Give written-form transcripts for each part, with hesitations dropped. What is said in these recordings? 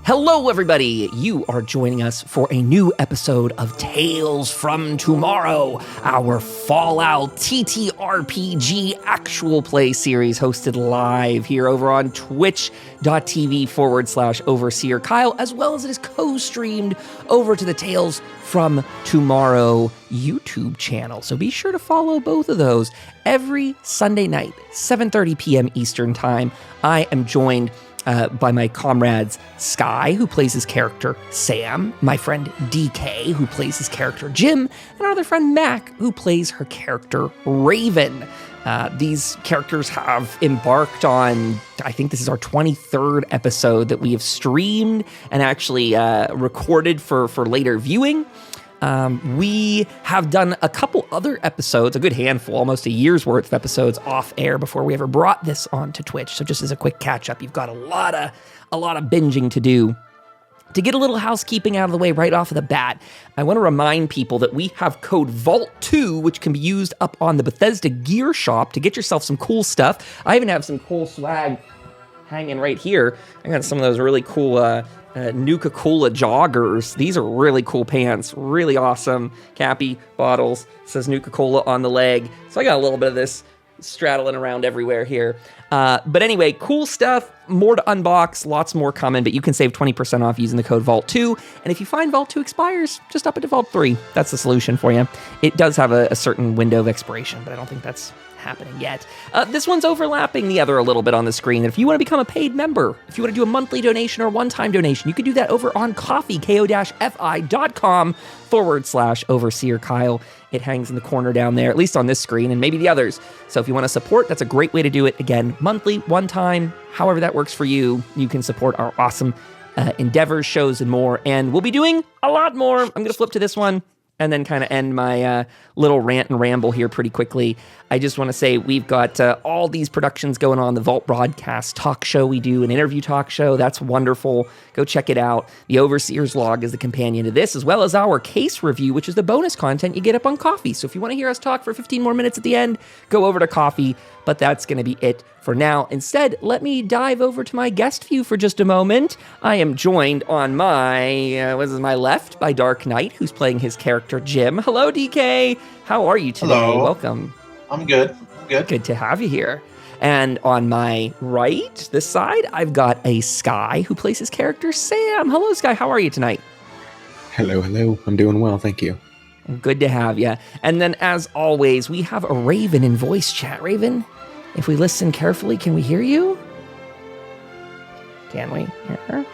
Hello, everybody! You are joining us for a new episode of Tales from Tomorrow, our Fallout TTRPG actual play series hosted live here over on twitch.tv/Overseer Kyle, as well as it is co-streamed over to the Tales from Tomorrow YouTube channel. So be sure to follow both of those every Sunday night, 7:30 p.m. Eastern Time. I am joined by my comrades Sky, who plays his character Sam, my friend DK, who plays his character Jim, and our other friend Mac, who plays her character Raven. These characters have embarked on, I think this is our 23rd episode that we have streamed and actually recorded for later viewing. We have done a couple other episodes, a good handful, almost a year's worth of episodes off air before we ever brought this onto Twitch. So just as a quick catch up, you've got a lot of binging to do. To get a little housekeeping out of the way right off of the bat, I want to remind people that we have code VAULT2, which can be used up on the Bethesda Gear Shop to get yourself some cool stuff. I even have some cool swag hanging right here. I got some of those really cool Nuka-Cola joggers. These are really cool pants, really awesome. Cappy bottles, says Nuka-Cola on the leg. So I got a little bit of this straddling around everywhere here. But anyway, cool stuff, more to unbox, lots more coming, but you can save 20% off using the code VAULT2. And if you find Vault 2 expires, just up it to Vault 3. That's the solution for you. It does have a certain window of expiration, but I don't think that's happening yet. This one's overlapping the other a little bit on the screen. And if you want to become a paid member, if you want to do a monthly donation or one-time donation, you can do that over on Ko-fi, ko-fi.com/Overseer Kyle. It hangs in the corner down there, at least on this screen, and maybe the others. So if you want to support, that's a great way to do it. Again, monthly, one time, however that works for you, you can support our awesome endeavors, shows, and more. And we'll be doing a lot more. I'm going to flip to this one and then kind of end my little rant and ramble here pretty quickly. I just want to say we've got all these productions going on. The Vault Broadcast talk show we do, an interview talk show. That's wonderful. Go check it out. The Overseer's Log is the companion to this, as well as our case review, which is the bonus content you get up on Ko-fi. So if you want to hear us talk for 15 more minutes at the end, go over to Ko-fi. But that's going to be it for now. Instead, let me dive over to my guest view for just a moment. I am joined on my left by Dark Knight, who's playing his character Jim. Hello, DK. How are you today? Hello. Welcome. I'm good. Good to have you here. And on my right, this side, I've got a Sky who plays his character Sam. Hello, Sky. How are you tonight? Hello. I'm doing well, thank you. Good to have you. And then, as always, we have a Raven in voice chat. Raven, if we listen carefully, can we hear you? Can we hear her?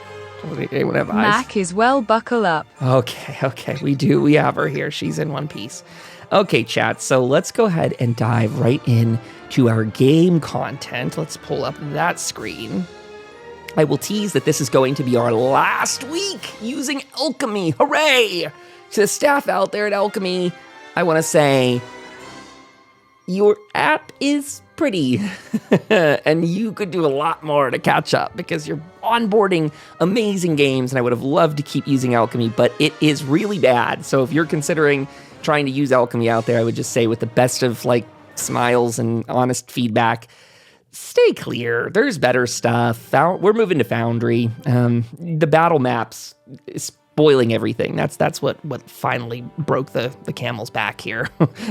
Anyone have eyes? Mac is well, buckle up. Okay. We do. We have her here. She's in one piece. Okay, chat. So let's go ahead and dive right in to our game content. Let's pull up that screen. I will tease that this is going to be our last week using Alchemy. Hooray! To the staff out there at Alchemy, I want to say your app is pretty and you could do a lot more to catch up because you're onboarding amazing games, and I would have loved to keep using Alchemy, but it is really bad. So if you're considering trying to use Alchemy out there, I would just say with the best of smiles and honest feedback, stay clear. There's better stuff. We're moving to Foundry. The battle maps is spoiling everything. That's what finally broke the camel's back here.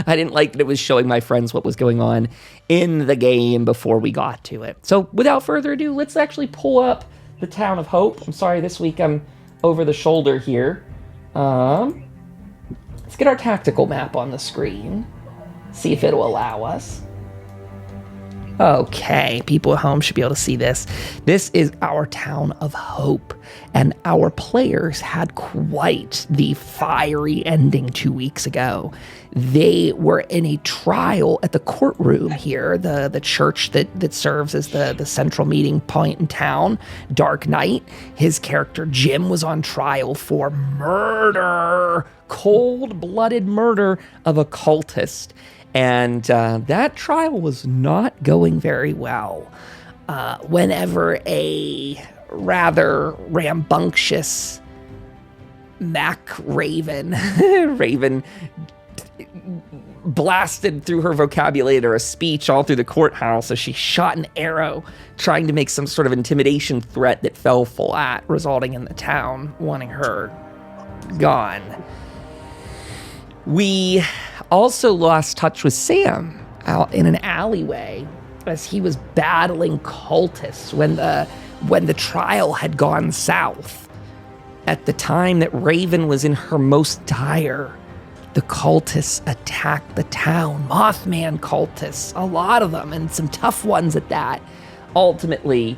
I didn't like that it was showing my friends what was going on in the game before we got to it. So without further ado, let's actually pull up the Town of Hope. I'm sorry, this week I'm over the shoulder here. Let's get our tactical map on the screen. See if it'll allow us. Okay, people at home should be able to see this. This is our Town of Hope, and our players had quite the fiery ending 2 weeks ago. They were in a trial at the courtroom here, the church that serves as the central meeting point in town. Dark Knight, his character Jim, was on trial for murder, cold-blooded murder of a cultist. And that trial was not going very well. Whenever a rather rambunctious Raven blasted through her vocabulator a speech all through the courthouse as she shot an arrow, trying to make some sort of intimidation threat that fell flat, resulting in the town wanting her gone. We also lost touch with Sam out in an alleyway as he was battling cultists when the trial had gone south. At the time that Raven was in her most dire, the cultists attacked the town. Mothman cultists, a lot of them, and some tough ones at that. Ultimately,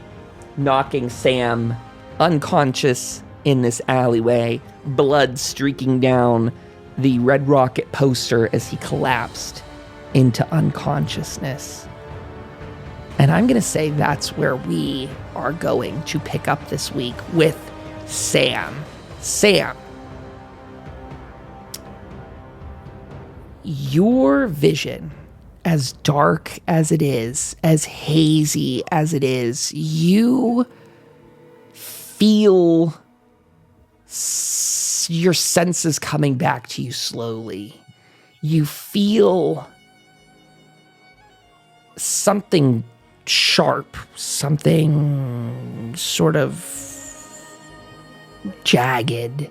knocking Sam unconscious in this alleyway, blood streaking down the Red Rocket poster as he collapsed into unconsciousness. And I'm going to say that's where we are going to pick up this week with Sam. Sam, your vision, as dark as it is, as hazy as it is, you feel your senses coming back to you slowly. You feel something sharp, something sort of jagged.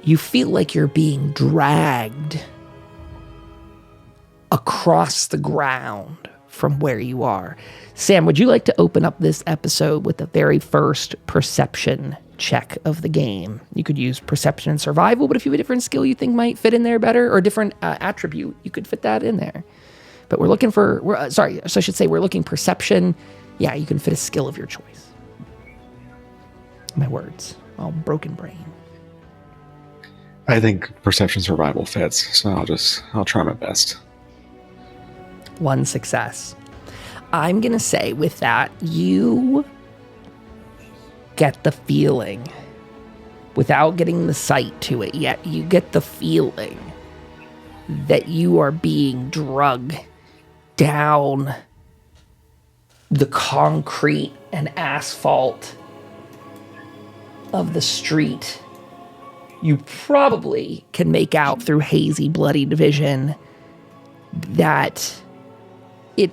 You feel like you're being dragged across the ground from where you are. Sam, would you like to open up this episode with the very first perception check of the game? You could use perception and survival, but if you have a different skill you think might fit in there better, or a different attribute, you could fit that in there. But we're looking we're looking perception. Yeah, you can fit a skill of your choice. My words, all broken brain. I think perception survival fits, so I'll try my best. One success. I'm going to say with that, you get the feeling, without getting the sight to it yet, you get the feeling that you are being drugged down the concrete and asphalt of the street. You probably can make out through hazy, bloody vision that it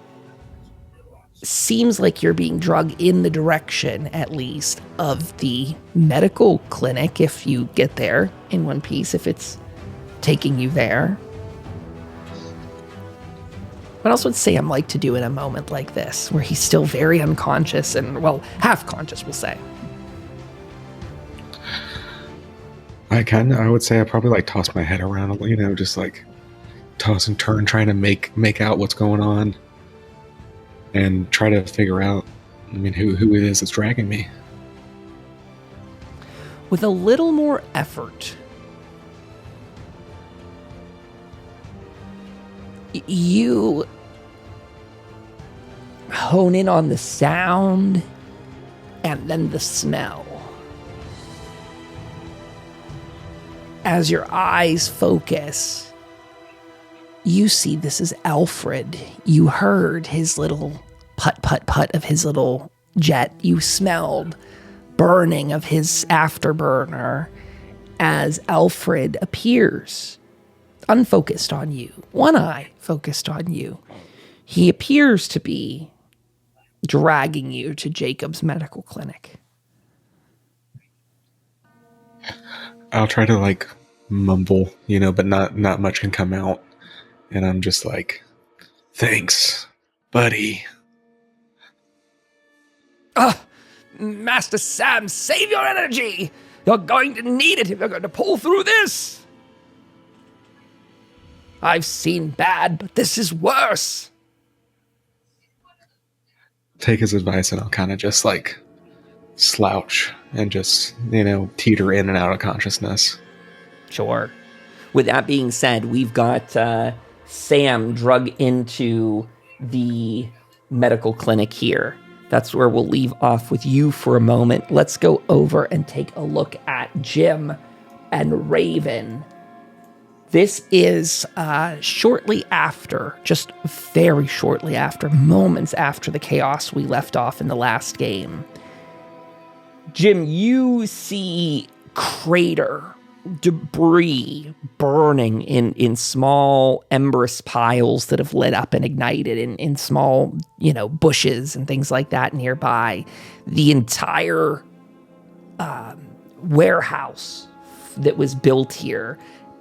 seems like you're being drugged in the direction, at least, of the medical clinic if you get there in one piece, if it's taking you there. What else would Sam like to do in a moment like this, where he's still very unconscious and, well, half conscious, we'll say? I would say I probably toss my head around, just toss and turn, trying to make out what's going on and try to figure out, who it is that's dragging me. With a little more effort, you hone in on the sound and then the smell. As your eyes focus, you see this is Alfred. You heard his little putt of his little jet. You smelled burning of his afterburner as Alfred appears, unfocused on you, one eye focused on you. He appears to be dragging you to Jacob's medical clinic. I'll try to mumble, but not much can come out. And I'm just thanks, buddy. Master Sam, save your energy! You're going to need it if you're going to pull through this! I've seen bad, but this is worse! Take his advice and I'll kind of just slouch and just, teeter in and out of consciousness. Sure. With that being said, we've got Sam drug into the medical clinic here. That's where we'll leave off with you for a moment. Let's go over and take a look at Jim and Raven. This is shortly after, just very shortly after, moments after the chaos we left off in the last game. Jim, you see crater debris burning in small embers piles that have lit up and ignited in small, bushes and things like that nearby. The entire warehouse that was built here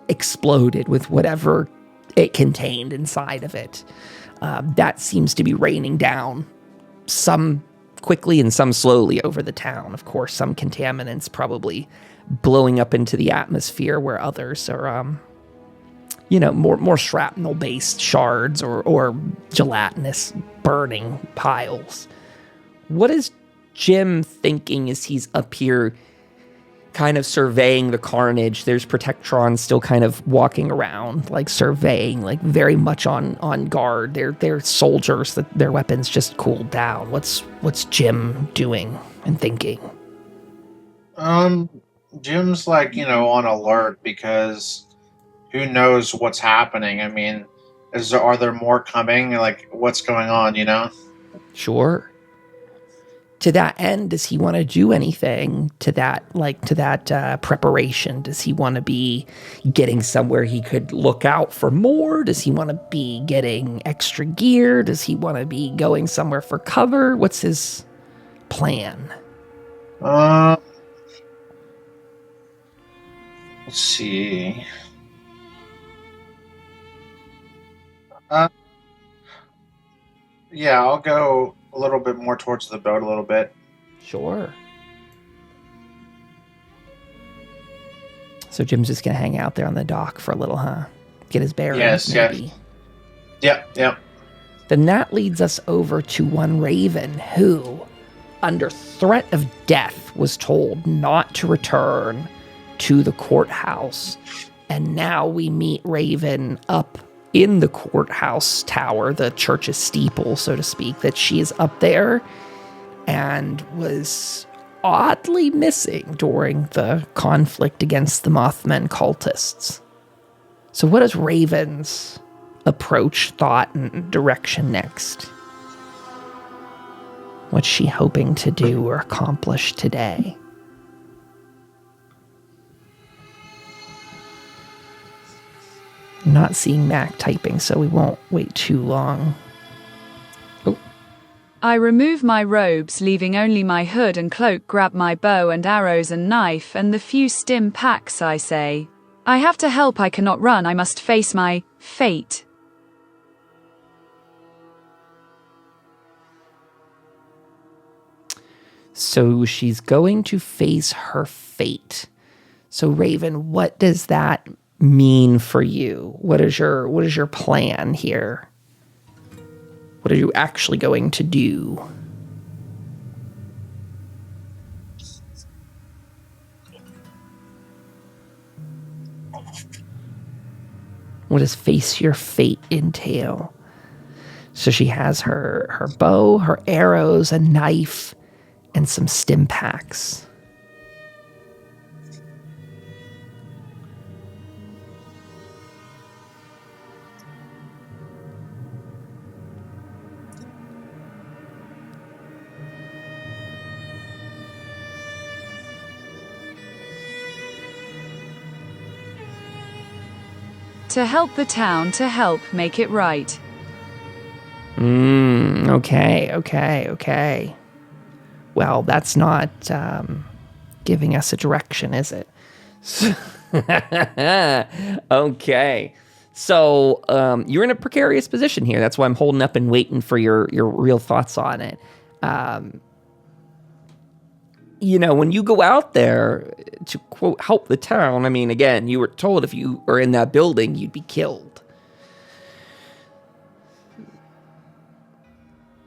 exploded with whatever it contained inside of it. That seems to be raining down, some quickly and some slowly, over the town. Of course, some contaminants probably blowing up into the atmosphere, where others are, more shrapnel-based shards or gelatinous burning piles. What is Jim thinking as he's up here kind of surveying the carnage? There's Protectrons still kind of walking around, like surveying, like very much on guard. They're soldiers that their weapons just cooled down. What's Jim doing and thinking? Jim's on alert, because who knows what's happening. I mean, are there more coming? Like, what's going on, Sure. To that end, does he want to do anything to that preparation? Does he want to be getting somewhere he could look out for more? Does he want to be getting extra gear? Does he want to be going somewhere for cover? What's his plan? Let's see. Yeah, I'll go a little bit more towards the boat a little bit. Sure. So Jim's just going to hang out there on the dock for a little, huh? Get his bearings, yes, maybe. Yep. Then that leads us over to one Raven who, under threat of death, was told not to return to the courthouse. And now we meet Raven up in the courthouse tower, the church's steeple, so to speak, that she is up there and was oddly missing during the conflict against the Mothman cultists. So what is Raven's approach, thought, and direction next? What's she hoping to do or accomplish today? I'm not seeing Mac typing, so we won't wait too long. Oh. I remove my robes, leaving only my hood and cloak, grab my bow and arrows and knife and the few stim packs. I say, I have to help, I cannot run, I must face my fate. So she's going to face her fate. So Raven, what does that mean for you? What is your plan here? What are you actually going to do? What does face your fate entail? So she has her bow, her arrows, a knife, and some stim packs. To help the town, to help make it right. Okay. Well, that's not giving us a direction, is it? Okay. So you're in a precarious position here. That's why I'm holding up and waiting for your real thoughts on it. When you go out there to, quote, help the town, I mean, again, you were told if you were in that building, you'd be killed.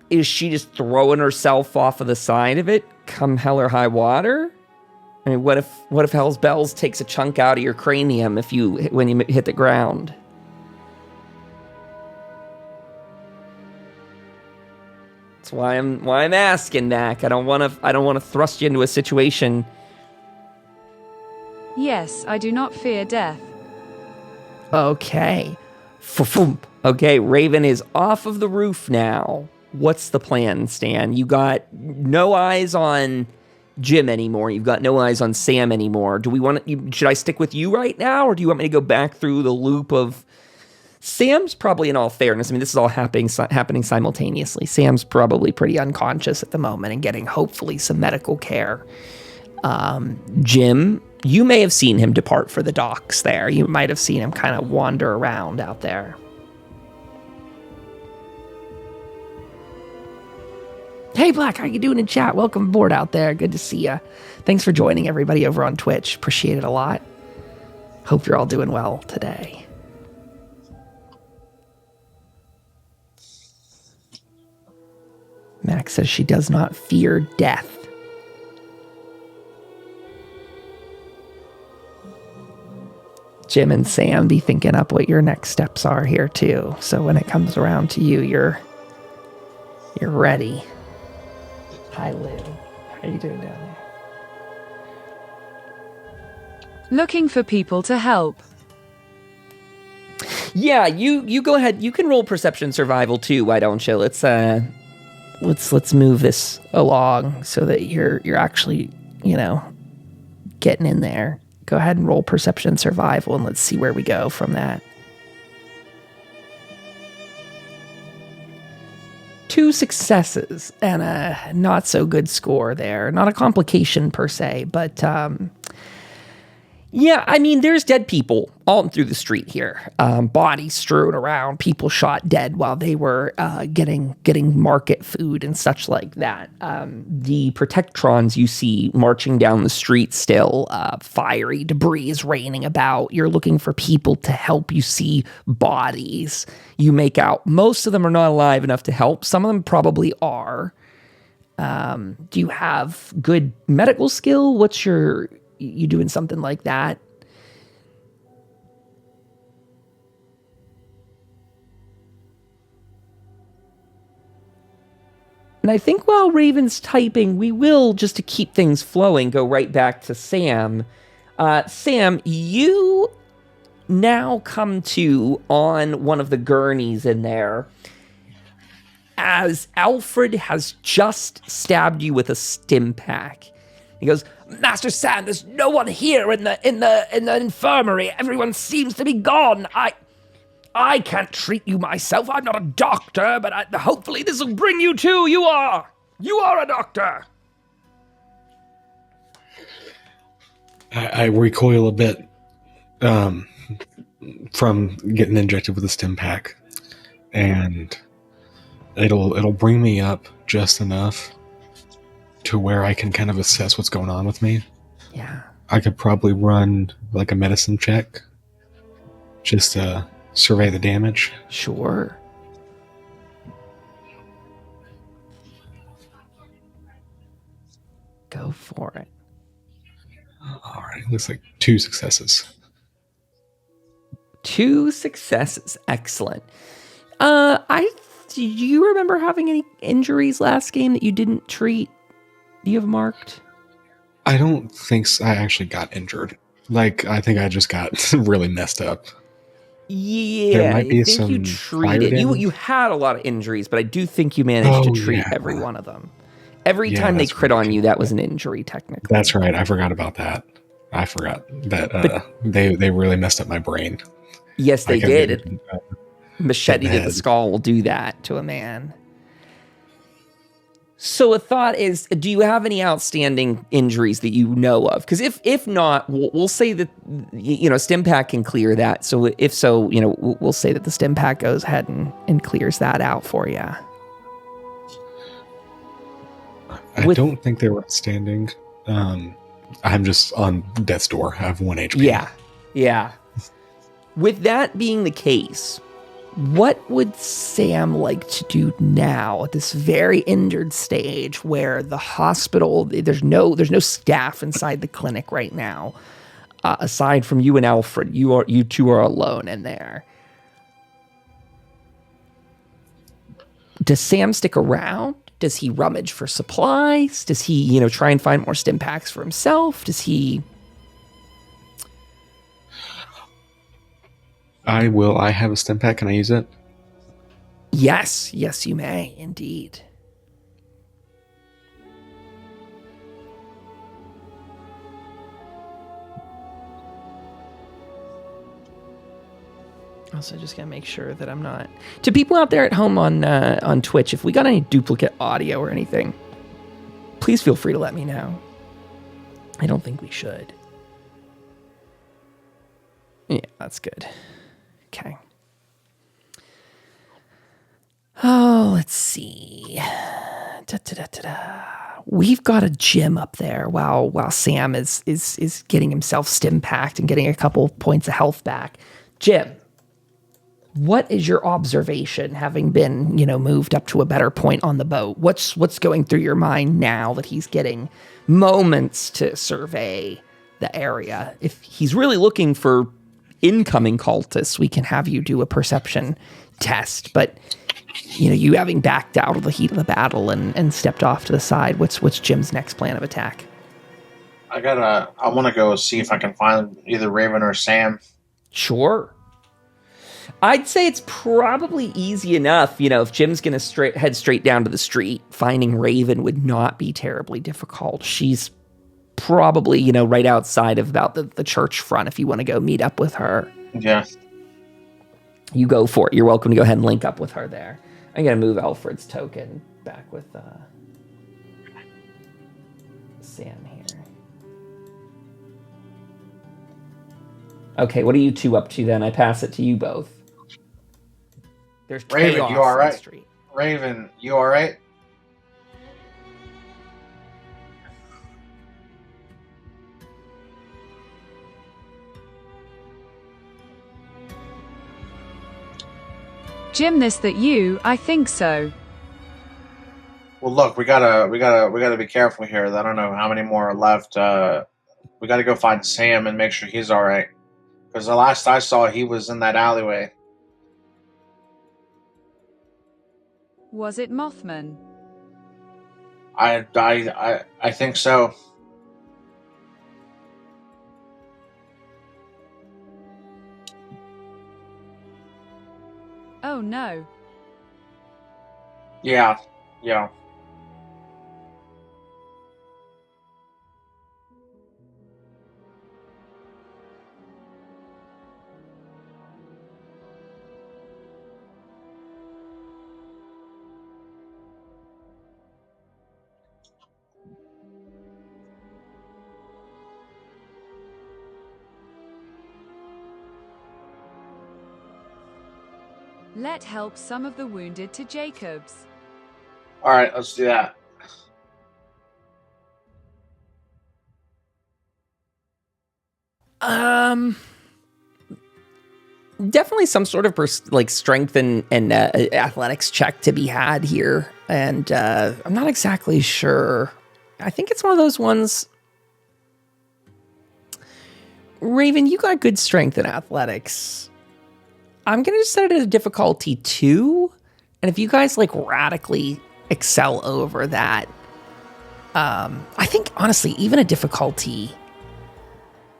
Is she just throwing herself off of the side of it, come hell or high water? I mean, what if Hell's Bells takes a chunk out of your cranium when you hit the ground? That's why I'm asking, Mac. I don't want to thrust you into a situation. Yes, I do not fear death. Okay. Okay, Raven is off of the roof now. What's the plan, Stan? You got no eyes on Jim anymore. You've got no eyes on Sam anymore. Do we want to? Should I stick with you right now, or do you want me to go back through the loop of Sam's? Probably, in all fairness, I mean, this is all happening simultaneously. Sam's probably pretty unconscious at the moment and getting hopefully some medical care. Jim, you may have seen him depart for the docks there. You might have seen him kind of wander around out there. Hey, Black, how you doing in chat? Welcome aboard out there. Good to see you. Thanks for joining everybody over on Twitch. Appreciate it a lot. Hope you're all doing well today. Max says she does not fear death. Jim and Sam be thinking up what your next steps are here too. So when it comes around to you, you're ready. Hi, Lou. How are you doing down there? Looking for people to help. Yeah, you go ahead. You can roll perception survival too. Why don't you? Let's move this along so that you're actually, getting in there. Go ahead and roll perception survival, and let's see where we go from that. 2 successes and a not so good score there. Not a complication per se, but yeah, I mean, there's dead people all through the street here. Bodies strewn around, people shot dead while they were getting market food and such like that. The protectrons you see marching down the street still, fiery debris is raining about. You're looking for people to help. You see bodies. You make out most of them are not alive enough to help. Some of them probably are. Do you have good medical skill? You doing something like that? And I think while Raven's typing, we will, just to keep things flowing, go right back to Sam. Sam, you now come to on one of the gurneys in there as Alfred has just stabbed you with a stim pack. He goes, Master Sam, there's no one here in the infirmary. Everyone seems to be gone. I can't treat you myself. I'm not a doctor, but hopefully this will bring you to. You are a doctor. I recoil a bit from getting injected with a stim pack, and it'll bring me up just enough to where I can kind of assess what's going on with me. Yeah. I could probably run like a medicine check just to survey the damage. Sure. Go for it. All right. Looks like 2 successes. 2 successes. Excellent. Do you remember having any injuries last game that you didn't treat? You have marked? I don't think so. I actually got injured. I think I just got really messed up. Yeah, there might be I think some you treated. You had a lot of injuries, but I do think you managed to treat every one of them. Every time they crit on you, that was an injury, technically. That's right. I forgot about that. I forgot that they really messed up my brain. Yes, they did. Machete to the skull will do that to a man. So a thought is, do you have any outstanding injuries that you know of? Because if not, we'll say that, stim pack can clear that. So if so, we'll say that the stim pack goes ahead and clears that out for you. I don't think they were outstanding. I'm just on death's door. I have 1 HP. Yeah. With that being the case, what would Sam like to do now at this very injured stage where the hospital, there's no staff inside the clinic right now, aside from you and Alfred? You two are alone in there. Does Sam stick around? Does he rummage for supplies? Does he, try and find more stim packs for himself? Does he... I have a stim pack. Can I use it? Yes, you may, indeed. Also, just gotta make sure that I'm not. To people out there at home on Twitch, if we got any duplicate audio or anything, please feel free to let me know. I don't think we should. Yeah, that's good. Okay. Oh, let's see. We've got a gym up there while Sam is getting himself stim packed and getting a couple points of health back. Jim, what is your observation, having been, moved up to a better point on the boat? What's going through your mind now that he's getting moments to survey the area? If he's really looking for incoming cultists, we can have you do a perception test. But, you having backed out of the heat of the battle and stepped off to the side, what's Jim's next plan of attack? I want to go see if I can find either Raven or Sam. Sure. I'd say it's probably easy enough. If Jim's going to head straight down to the street, finding Raven would not be terribly difficult. She's probably, right outside of about the church front if you want to go meet up with her. Yeah. You go for it. You're welcome to go ahead and link up with her there. I'm going to move Alfred's token back with Sam here. Okay, what are you two up to then? I pass it to you both. There's Raven, you all right? Street. Raven, you all right? Jim, this that you? I think so. Well, look, we gotta be careful here. I don't know how many more are left. We gotta go find Sam and make sure he's all right. Because the last I saw, he was in that alleyway. Was it Mothman? I think so. Oh no. Yeah. Let help some of the wounded to Jacobs. All right, let's do that. Definitely some sort of strength and athletics check to be had here, and I'm not exactly sure. I think it's one of those ones. Raven, you got good strength and athletics. I'm gonna just set it as a difficulty 2, and if you guys radically excel over that, I think honestly even a difficulty.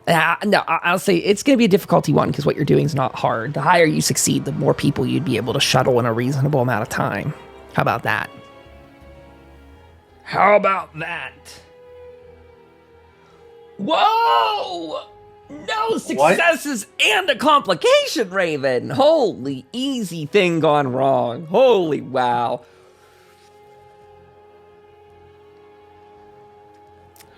No, I'll say it's going to be a difficulty 1 because what you're doing is not hard. The higher you succeed, the more people you'd be able to shuttle in a reasonable amount of time. How about that? How about that? Whoa! No successes and a complication, Raven! Holy, easy thing gone wrong. Holy wow.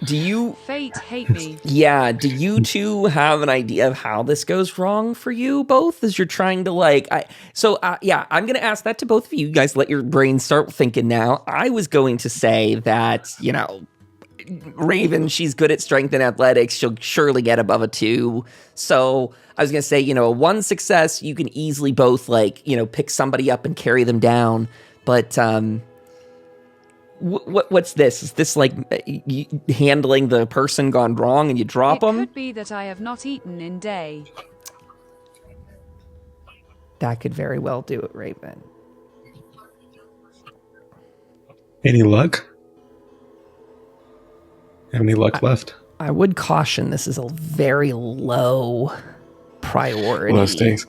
Do you... Fate hate me. Yeah, do you two have an idea of how this goes wrong for you both as you're trying to I'm going to ask that to both of you. You guys let your brains start thinking now. I was going to say that, Raven, she's good at strength and athletics. She'll surely get above a 2. So I was going to say, a 1 success, you can easily both pick somebody up and carry them down. But, what's this? Is this handling the person gone wrong and you drop them? It could be that I have not eaten in day. That could very well do it, Raven. Any luck? Have any luck left? I would caution this is a very low priority low stakes.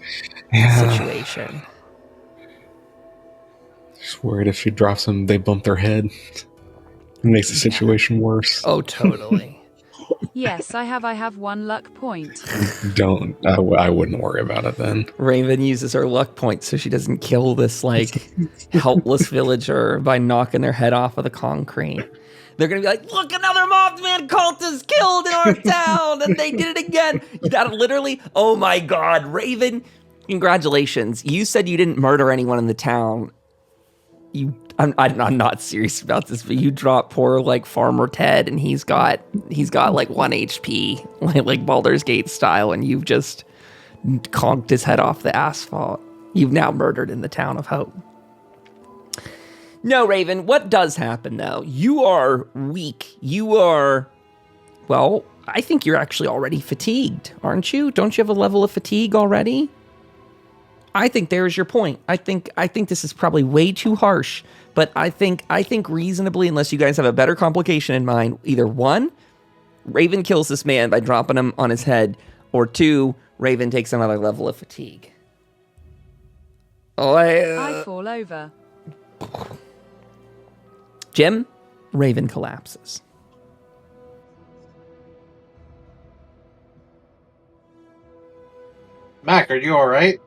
situation. Just worried if she drops them, they bump their head. It makes the situation worse. Oh, totally. Yes, I have 1 luck point. Don't. I wouldn't worry about it then. Raven uses her luck point so she doesn't kill this, like, helpless villager by knocking their head off of the concrete. They're going to be like, look, another Mothman cultist killed in our town, and they did it again. That literally, oh my God, Raven, congratulations. You said you didn't murder anyone in the town. I'm not serious about this, but you dropped poor, like, Farmer Ted, and he's got like 1 HP, like Baldur's Gate style, and you've just conked his head off the asphalt. You've now murdered in the town of Hope. No, Raven, what does happen, though? You are weak. You are, well, I think you're actually already fatigued, aren't you? Don't you have a level of fatigue already? I think there's your point. I think this is probably way too harsh, but I think reasonably, unless you guys have a better complication in mind, either 1, Raven kills this man by dropping him on his head, or 2, Raven takes another level of fatigue. I fall over. Jim, Raven collapses. Mac, are you all right?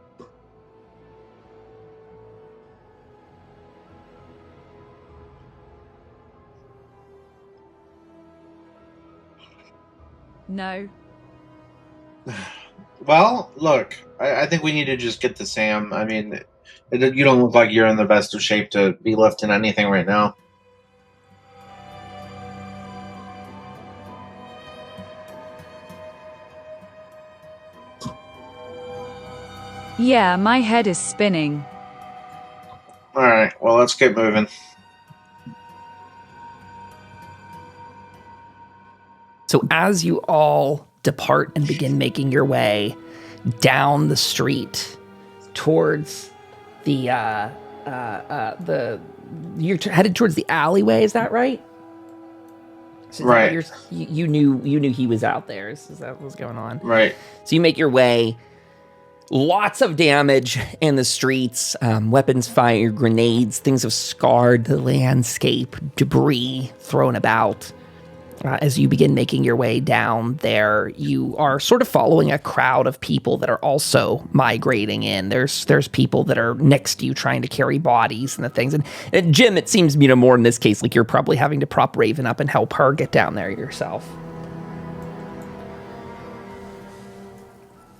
No. Well, look, I think we need to just get to Sam. I mean, you don't look like you're in the best of shape to be lifting anything right now. Yeah, my head is spinning. All right, well, let's get moving. So as you all depart and begin making your way down the street towards the you're headed towards the alleyway, is that right? So right. You knew he was out there. Is that what's going on? Right. So you make your way. Lots of damage in the streets, weapons fire, grenades, things have scarred the landscape, debris thrown about. As you begin making your way down there, you are sort of following a crowd of people that are also migrating in. There's people that are next to you trying to carry bodies and the things. And Jim, it seems, more in this case, like you're probably having to prop Raven up and help her get down there yourself.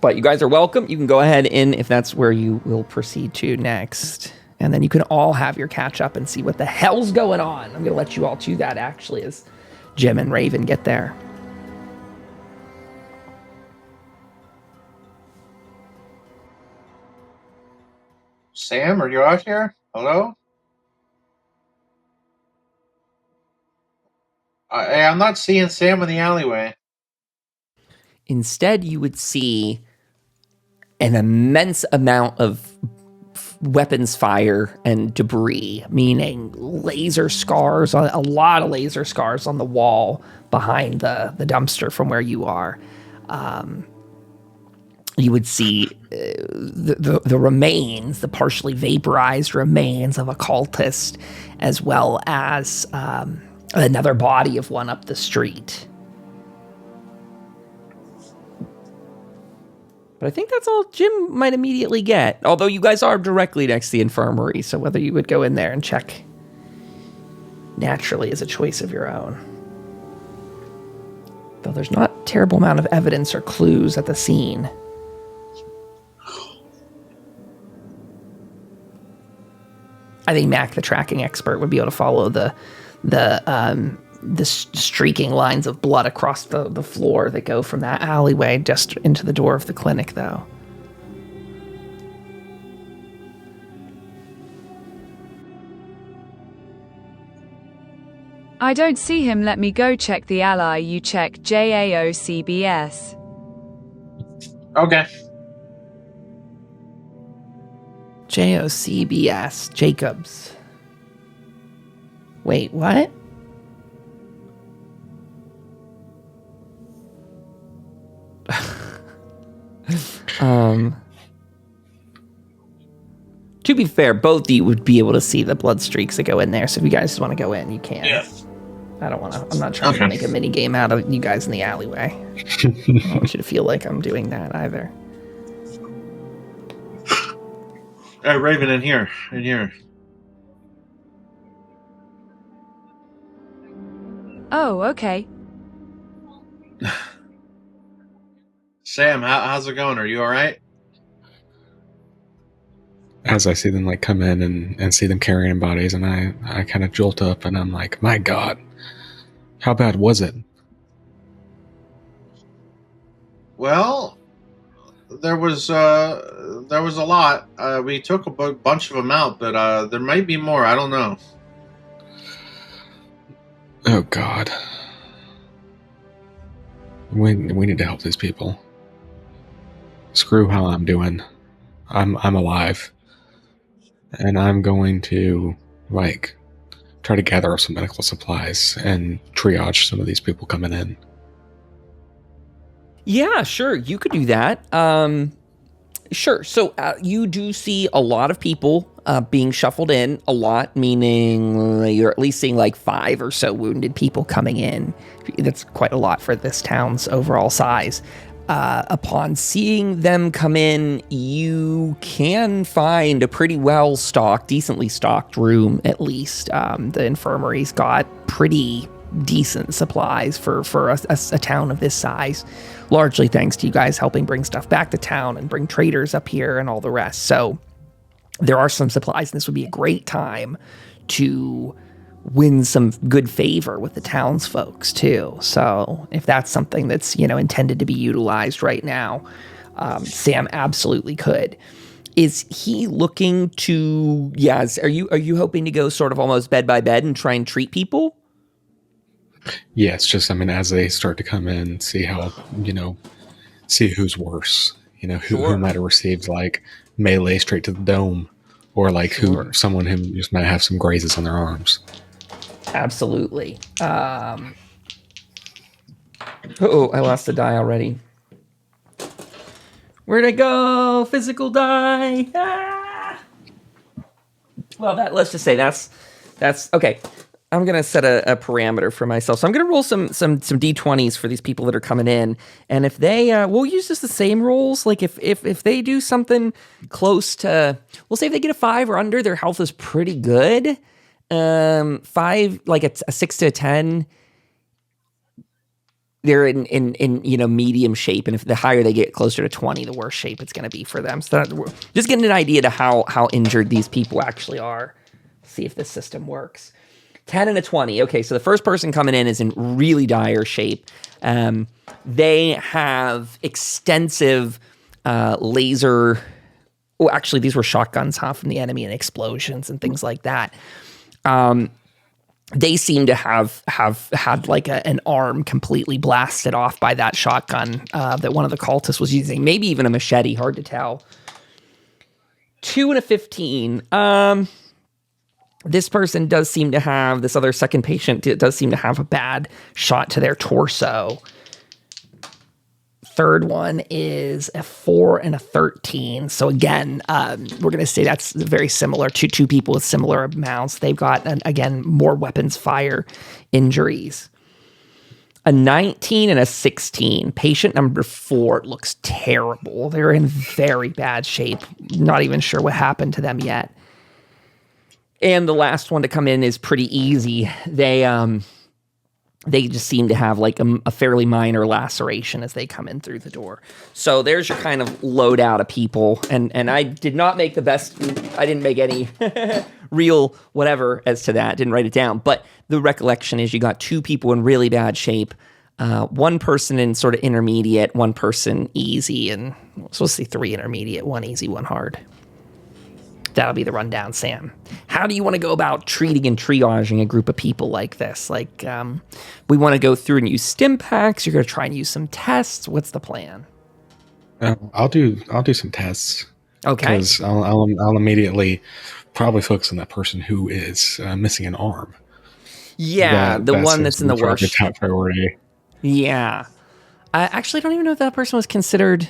But you guys are welcome. You can go ahead in if that's where you will proceed to next. And then you can all have your catch up and see what the hell's going on. I'm going to let you all do that, actually, as Jim and Raven get there. Sam, are you out here? Hello? I'm not seeing Sam in the alleyway. Instead, you would see an immense amount of weapons fire and debris, meaning laser scars, a lot of laser scars on the wall behind the dumpster from where you are. You would see the remains, the partially vaporized remains of a cultist, as well as another body of one up the street. But I think that's all Jim might immediately get. Although you guys are directly next to the infirmary, so whether you would go in there and check naturally is a choice of your own. Though there's not a terrible amount of evidence or clues at the scene. I think Mac, the tracking expert, would be able to follow the streaking lines of blood across the floor that go from that alleyway just into the door of the clinic, though. I don't see him. Let me go check the ally. You check JAOCBS. Okay. JOCBS. Jacobs. Wait, what? To be fair, both of you would be able to see the blood streaks that go in there, so if you guys just want to go in, you can. Yeah. I'm not trying to make a mini game out of you guys in the alleyway. I don't want you to feel like I'm doing that either. Hey, Raven, in here. Oh, okay. Sam, how's it going? Are you all right? As I see them like come in and see them carrying bodies, and I kind of jolt up, and I'm like, my God, how bad was it? Well, there was a lot. We took a bunch of them out, but there might be more. I don't know. Oh God, we need to help these people. Screw how I'm doing. I'm alive, and I'm going to try to gather up some medical supplies and triage some of these people coming in. Yeah, sure. You could do that. Sure. So you do see a lot of people being shuffled in. A lot, meaning you're at least seeing like 5 or so wounded people coming in. That's quite a lot for this town's overall size. Upon seeing them come in, you can find a pretty well-stocked, decently stocked room, at least. The infirmary's got pretty decent supplies for a town of this size, largely thanks to you guys helping bring stuff back to town and bring traders up here and all the rest. So there are some supplies, and this would be a great time to win some good favor with the townsfolk too. So if that's something that's, intended to be utilized right now, Sam absolutely could. Is he looking to, are you hoping to go sort of almost bed by bed and try and treat people? Yeah, it's just, as they start to come in, see how, see who's worse, who might have received like melee straight to the dome, or like someone who just might have some grazes on their arms. Absolutely. I lost a die already. Where'd it go? Physical die. Ah! Well, let's just say that's okay. I'm going to set a parameter for myself. So I'm going to roll some D20s for these people that are coming in. And if they, we'll use just the same rolls. Like if they do something close to, we'll say if they get a 5 or under, their health is pretty good. 5, like a 6 to a 10, they're in medium shape. And if the higher they get, closer to 20, the worse shape it's going to be for them. So just getting an idea to how injured these people actually are. See if this system works. 10 and a 20. Okay, so the first person coming in is in really dire shape. They have extensive laser... Oh, actually, these were shotguns from the enemy and explosions and things like that. They seem to have had like an arm completely blasted off by that shotgun that one of the cultists was using. Maybe even a machete, hard to tell. 2 and a 15. This person does seem to have, this other second patient does seem to have a bad shot to their torso. Third one is a 4 and a 13. So again, we're going to say that's very similar to 2 people with similar amounts. They've got, again, more weapons fire injuries. A 19 and a 16. Patient number 4 looks terrible. They're in very bad shape. Not even sure what happened to them yet. And the last one to come in is pretty easy. They just seem to have like a fairly minor laceration as they come in through the door. So there's your kind of loadout of people. And I did not make the best, I didn't make any real whatever as to that, didn't write it down. But the recollection is you got 2 people in really bad shape, 1 person in sort of intermediate, 1 person easy, and so let's see 3 intermediate, 1 easy, 1 hard. That'll be the rundown, Sam. How do you want to go about treating and triaging a group of people like this? Like, we want to go through and use stim packs. You're going to try and use some tests. What's the plan? I'll do some tests. Okay. Because I'll immediately probably focus on that person who is missing an arm. Yeah, the one that's in the worst. Top priority. Yeah. I actually don't even know if that person was considered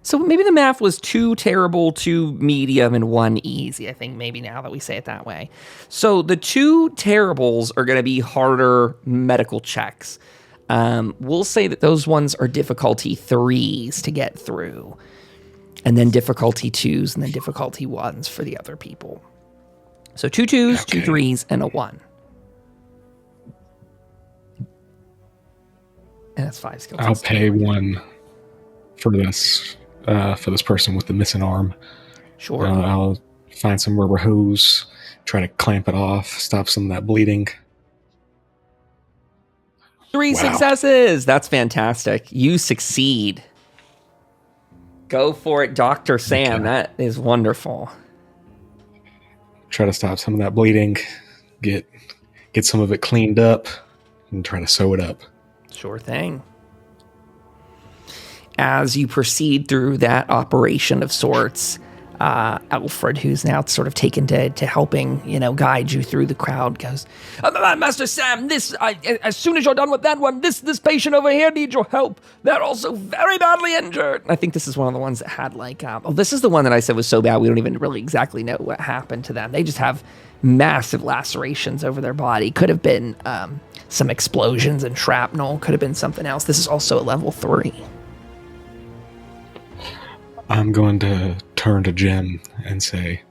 So maybe the math was 2 terrible, 2 medium, and 1 easy, I think, maybe now that we say it that way. So the 2 terribles are going to be harder medical checks. We'll say that those ones are difficulty 3s to get through, and then difficulty 2s, and then difficulty 1s for the other people. So 2 2s, Okay. 2 3s, and a 1. And that's 5 skill I'll tests. pay 1 for this person with the missing arm. Sure. I'll find some rubber hose, try to clamp it off, stop some of that bleeding. 3 Wow. successes. That's fantastic. You succeed. Go for it, Dr. Sam. Okay. That is wonderful. Try to stop some of that bleeding, get some of it cleaned up, and try to sew it up. Sure thing. As you proceed through that operation of sorts, Alfred, who's now sort of taken to helping, guide you through the crowd, goes, Master Sam, as soon as you're done with that one, this patient over here needs your help. They're also very badly injured. I think this is one of the ones that had this is the one that I said was so bad we don't even really exactly know what happened to them. They just have massive lacerations over their body. Could have been some explosions and shrapnel. Could have been something else. This is also a level 3. I'm going to turn to Jim and say,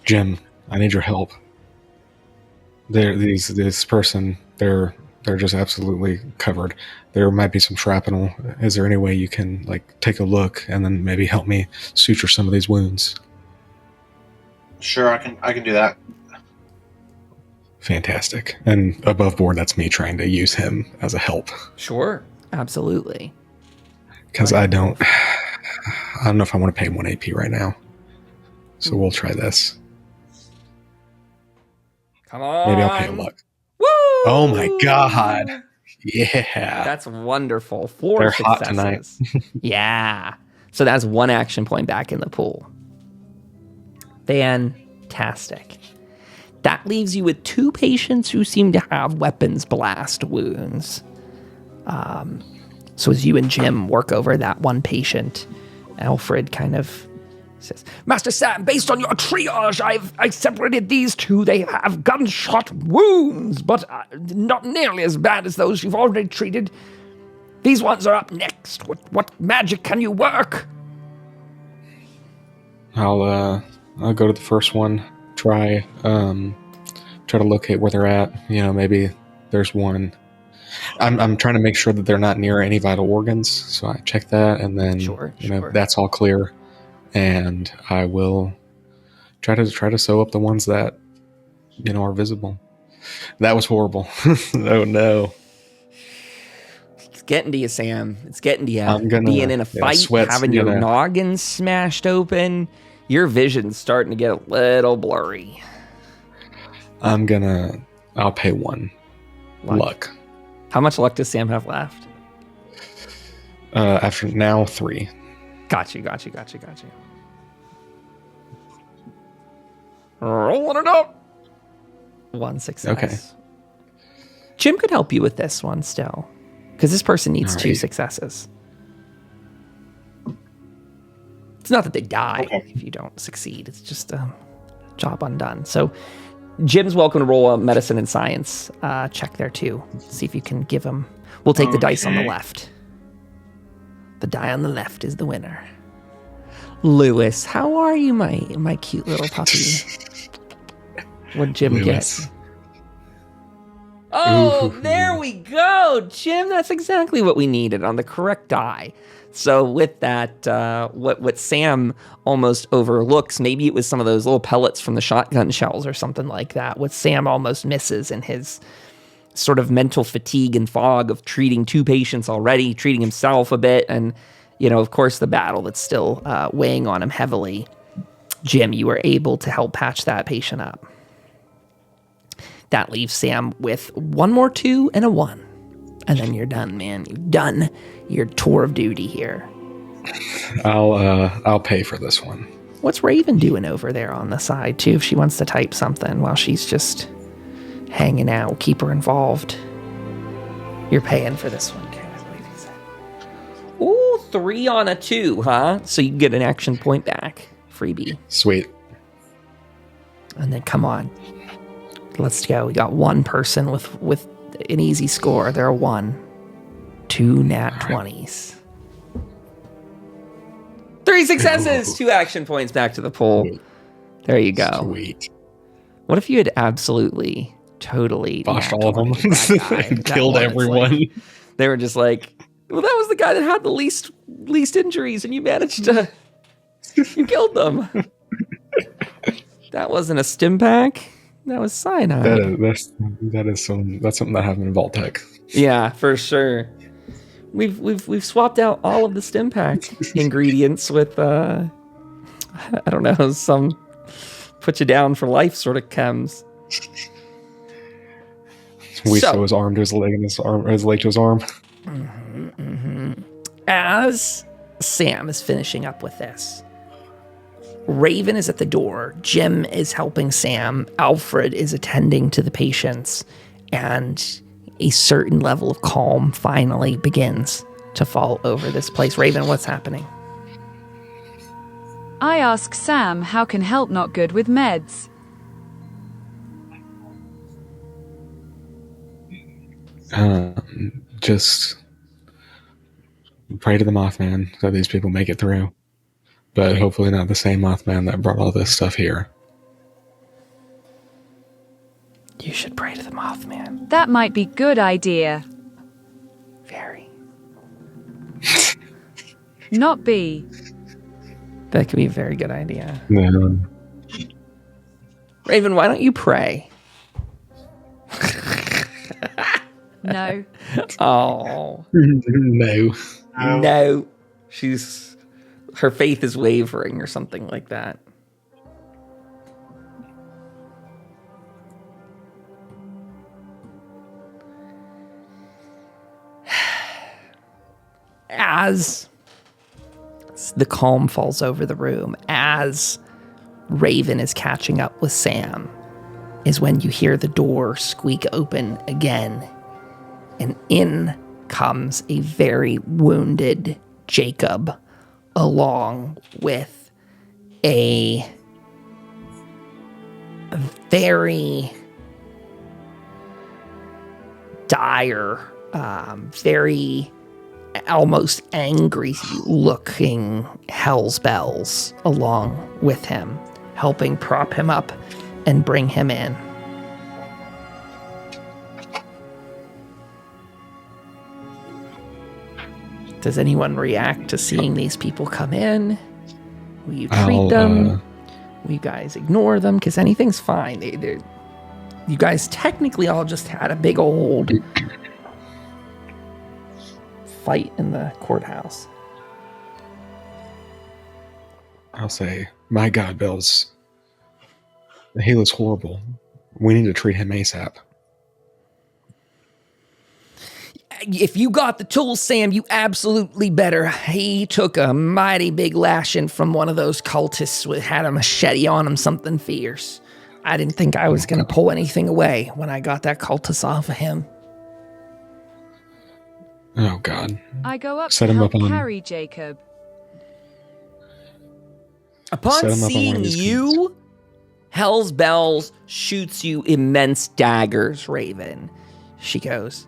Jim, I need your help. This person, they're just absolutely covered. There might be some shrapnel. Is there any way you can take a look and then maybe help me suture some of these wounds? Sure, I can do that. Fantastic. And above board, that's me trying to use him as a help. Sure, absolutely. Because I don't know if I want to pay 1 AP right now. So we'll try this. Come on. Maybe I'll pay a luck. Woo! Oh my god. Yeah. That's wonderful. 4 They're successes. hot tonight. Yeah. So that's 1 action point back in the pool. Fantastic. That leaves you with 2 patients who seem to have weapons blast wounds. So as you and Jim work over that one patient, Alfred kind of says, Master Sam, based on your triage, I separated these 2. They have gunshot wounds, but not nearly as bad as those you've already treated. These ones are up next. What magic can you work? I'll go to the first one, try to locate where they're at. Maybe there's one. I'm trying to make sure that they're not near any vital organs, so I check that, and then Sure. that's all clear, and I will try to sew up the ones that are visible. That was horrible. Oh no. It's getting to you, Sam. It's getting to you. I'm gonna being in a fight, sweat's having your gonna- noggin smashed open. Your vision's starting to get a little blurry. I'll pay 1 luck. How much luck does Sam have left? After now 3. Got you. Rolling it up. 1 success. Okay. Jim could help you with this one still, because this person needs All 2 right. successes. It's not that they die Okay. if you don't succeed. It's just a job undone. So Jim's welcome to roll a medicine and science check there too. See if you can give him. We'll take the dice on the Okay. left. The die on the left is the winner. Lewis, how are you, my cute little puppy? What'd Jim Lewis. get? Oh, Ooh. there we go, Jim. That's exactly what we needed on the correct die. So with that, what Sam almost overlooks, maybe it was some of those little pellets from the shotgun shells or something like that. What Sam almost misses in his sort of mental fatigue and fog of treating 2 patients already, treating himself a bit, and, of course, the battle that's still weighing on him heavily. Jim, you were able to help patch that patient up. That leaves Sam with 1 more 2 and a 1. And then you're done, man. You've done your tour of duty here. I'll pay for this one. What's Raven doing over there on the side, too, if she wants to type something while she's just hanging out? Keep her involved. You're paying for this one, okay? I believe he said. Ooh, 3 on a 2, huh? So you get an action point back. Freebie. Sweet. And then, come on. Let's go. We got one person with an easy score. There are 1. 2 nat 20s. 3 successes! 2 action points back to the pool. There you go. Sweet. What if you had absolutely, totally Botched all of them and killed one, everyone? Like, they were just like, well, that was the guy that had the least injuries, and you managed to... You killed them. That wasn't a stim pack. That was cyanide. That's something that happened in vault-tec. Yeah, for sure. We've swapped out all of the stim pack ingredients with I don't know, some put you down for life sort of chems. We sew his arm to his leg and his leg to his arm. As Sam is finishing up with this, Raven is at the door. Jim is helping Sam. Alfred is attending to the patients. And a certain level of calm finally begins to fall over this place. Raven, what's happening? I ask Sam how can help not good with meds. Just pray to the Mothman so these people make it through. But hopefully not the same Mothman that brought all this stuff here. You should pray to the Mothman. That might be good idea. Very. Not B. That could be a very good idea. No. Raven, why don't you pray? No. Oh. No. No. Her faith is wavering or something like that. As the calm falls over the room, as Raven is catching up with Sam, is when you hear the door squeak open again, and in comes a very wounded Jacob, along with a very dire, very almost angry looking Hell's Bells along with him, helping prop him up and bring him in. Does anyone react to seeing these people come in? Will you treat them? Will you guys ignore them? Because anything's fine. You guys technically all just had a big old fight in the courthouse. I'll say, my God, Bills. He looks horrible. We need to treat him ASAP. If you got the tools, Sam, you absolutely better. He took a mighty big lashing from one of those cultists that had a machete on him, something fierce. I didn't think I was going to pull anything away when I got that cultist off of him. Oh, God. I go up Set to him help up on- carry Jacob. Upon seeing you, Hell's Bells shoots you immense daggers, Raven. She goes,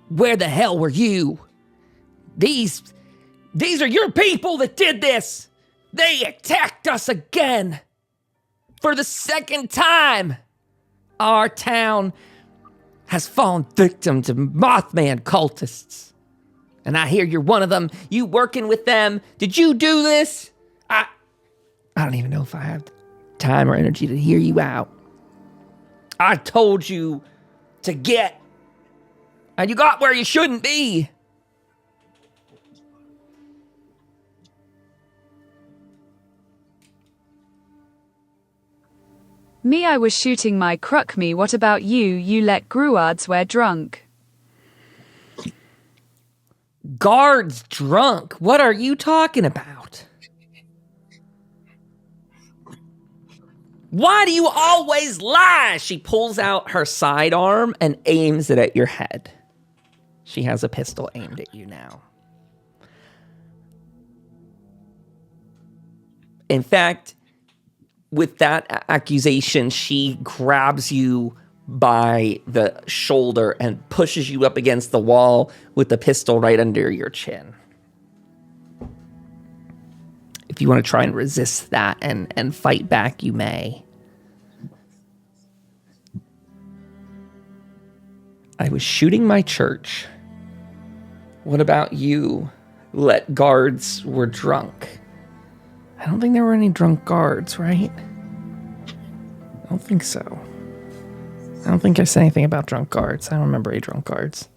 where the hell were you? These are your people that did this. They attacked us again. For the second time. Our town has fallen victim to Mothman cultists. And I hear you're one of them. You working with them. Did you do this? I don't even know if I have time or energy to hear you out. I told you to get. And you got where you shouldn't be. Me, I was shooting my cruck. Me, what about you? You let Gruards wear drunk. Guards drunk? What are you talking about? Why do you always lie? She pulls out her sidearm and aims it at your head. She has a pistol aimed at you now. In fact, with that accusation, she grabs you by the shoulder and pushes you up against the wall with the pistol right under your chin. If you want to try and resist that and fight back, you may. I was shooting my church. What about you? Let guards were drunk. I don't think there were any drunk guards, right? I don't think so. I don't think I said anything about drunk guards. I don't remember any drunk guards.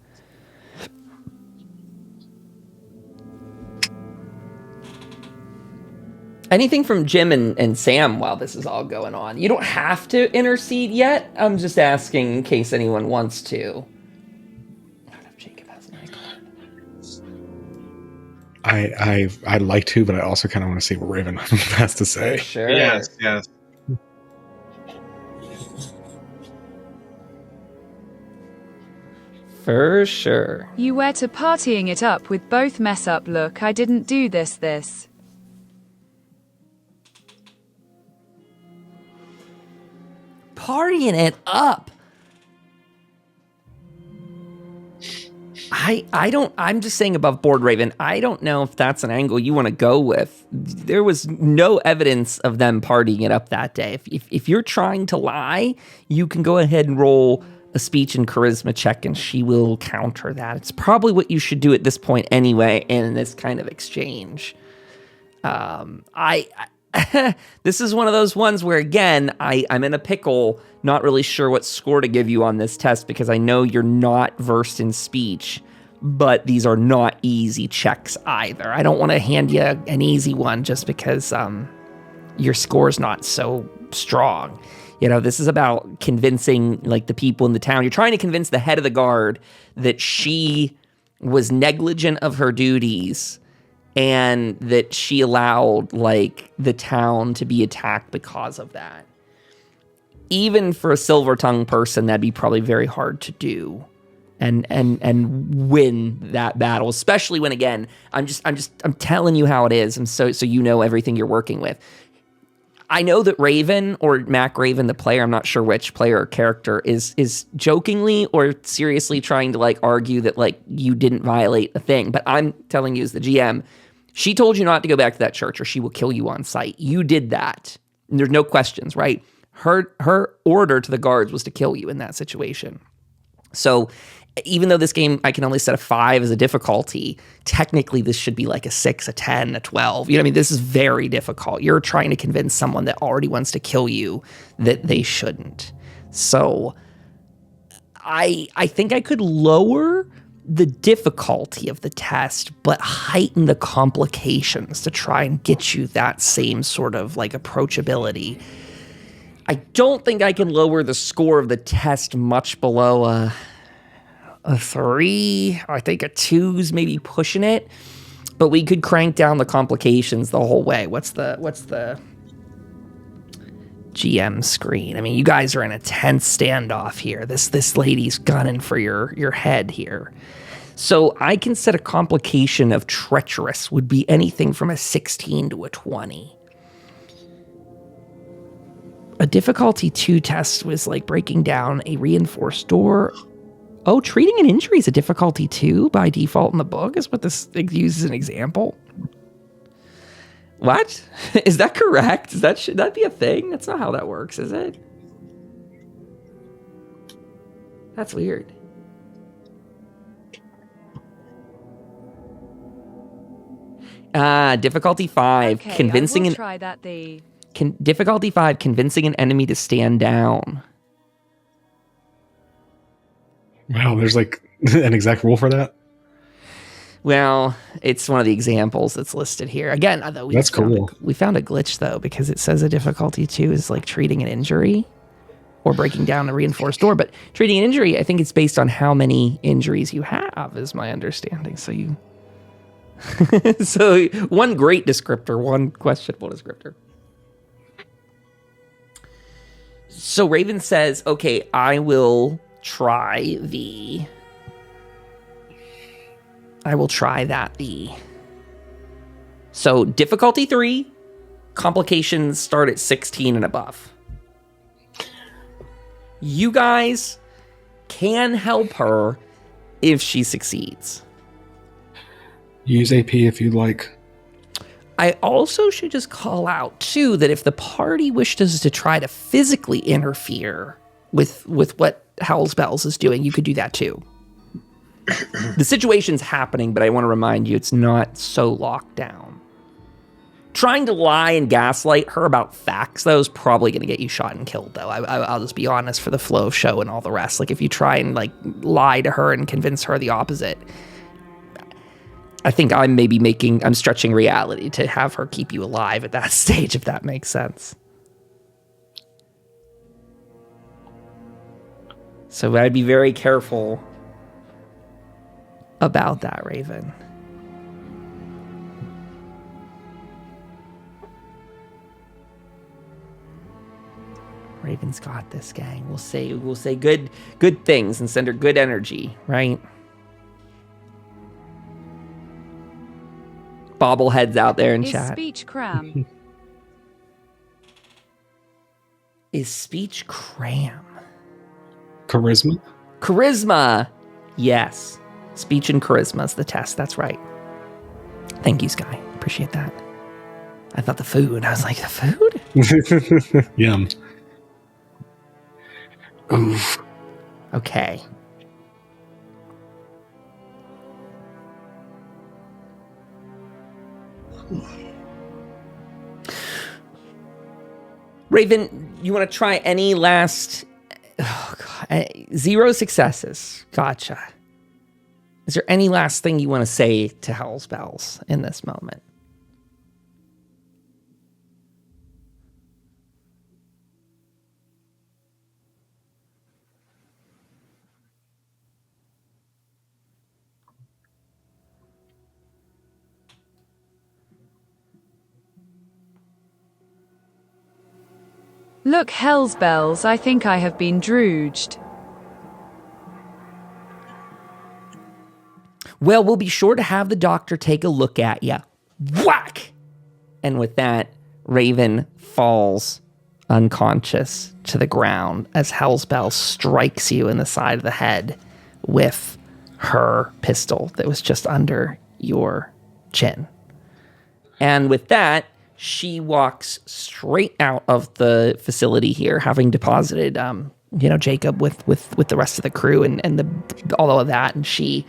Anything from Jim and Sam while this is all going on? You don't have to intercede yet. I'm just asking in case anyone wants to. Jacob has an icon. I'd like to, but I also kind of want to see what Raven has to say. Sure. Yes. For sure. You were to partying it up with both mess up look. I didn't do this. Partying it up. I'm just saying above board, Raven. I don't know if that's an angle you want to go with. There was no evidence of them partying it up that day. If you're trying to lie, you can go ahead and roll a speech and charisma check and she will counter that. It's probably what you should do at this point anyway in this kind of exchange. This is one of those ones where, again, I'm in a pickle, not really sure what score to give you on this test because I know you're not versed in speech, but these are not easy checks either. I don't want to hand you an easy one just because your score's not so strong. You know, this is about convincing, like, the people in the town. You're trying to convince the head of the guard that she was negligent of her duties and that she allowed, like, the town to be attacked because of that. Even for a silver-tongued person, that'd be probably very hard to do and win that battle, especially when, again, I'm telling you how it is, and so you know everything you're working with. I know that Raven, or Mac Raven, the player, I'm not sure which player or character, is jokingly or seriously trying to, like, argue that, like, you didn't violate a thing. But I'm telling you as the GM, she told you not to go back to that church or she will kill you on sight. You did that. And there's no questions, right? Her order to the guards was to kill you in that situation. So even though this game, I can only set a 5 as a difficulty, technically this should be like a 6, a 10, a 12. You know what I mean? This is very difficult. You're trying to convince someone that already wants to kill you that they shouldn't. So I think I could lower the difficulty of the test, but heighten the complications to try and get you that same sort of, like, approachability. I don't think I can lower the score of the test much below a 3. I think a 2's maybe pushing it, but we could crank down the complications the whole way. What's the GM screen? I mean, you guys are in a tense standoff here. This lady's gunning for your head here. So I can set a complication of treacherous would be anything from a 16 to a 20. A difficulty 2 test was like breaking down a reinforced door. Oh, treating an injury is a difficulty 2 by default in the book is what this uses as an example. What? Is that correct? Should that be a thing? That's not how that works, is it? That's weird. Difficulty 5, Okay, convincing I will try that. Difficulty 5, convincing an enemy to stand down. Wow, there's like an exact rule for that? Well, it's one of the examples that's listed here. Again, though, That's cool. We found a glitch, though, because it says a difficulty 2 is like treating an injury or breaking down a reinforced door. But treating an injury, I think it's based on how many injuries you have, is my understanding. So you... so one great descriptor, one questionable descriptor. So Raven says, okay, I will try the I will try that B. So difficulty 3, complications start at 16 and above. You guys can help her if she succeeds. Use AP if you'd like. I also should just call out, too, that if the party wishes to try to physically interfere with what Howl's Bells is doing, you could do that, too. The situation's happening, but I want to remind you it's not so locked down. Trying to lie and gaslight her about facts, though, is probably going to get you shot and killed, though. I'll just be honest for the flow of show and all the rest. Like, if you try and, like, lie to her and convince her the opposite, I think I'm stretching reality to have her keep you alive at that stage, if that makes sense. So I'd be very careful about that, Raven. Raven's got this, gang. We'll say good things and send her good energy, right? Bobbleheads out there in chat. Speech cram. Is speech cram? Charisma? Charisma. Yes. Speech and charisma is the test. That's right. Thank you, Sky. Appreciate that. I thought the food. I was like, the food? Yum. Oof. Okay. Raven, you want to try any last... Oh, God. 0 successes. Gotcha. Is there any last thing you want to say to Howl's Bells in this moment? Look, Hell's Bells, I think I have been drooged. Well, we'll be sure to have the doctor take a look at you. Whack! And with that, Raven falls unconscious to the ground as Hell's Bell strikes you in the side of the head with her pistol that was just under your chin. And with that, she walks straight out of the facility here, having deposited, Jacob with the rest of the crew and all of that, and she's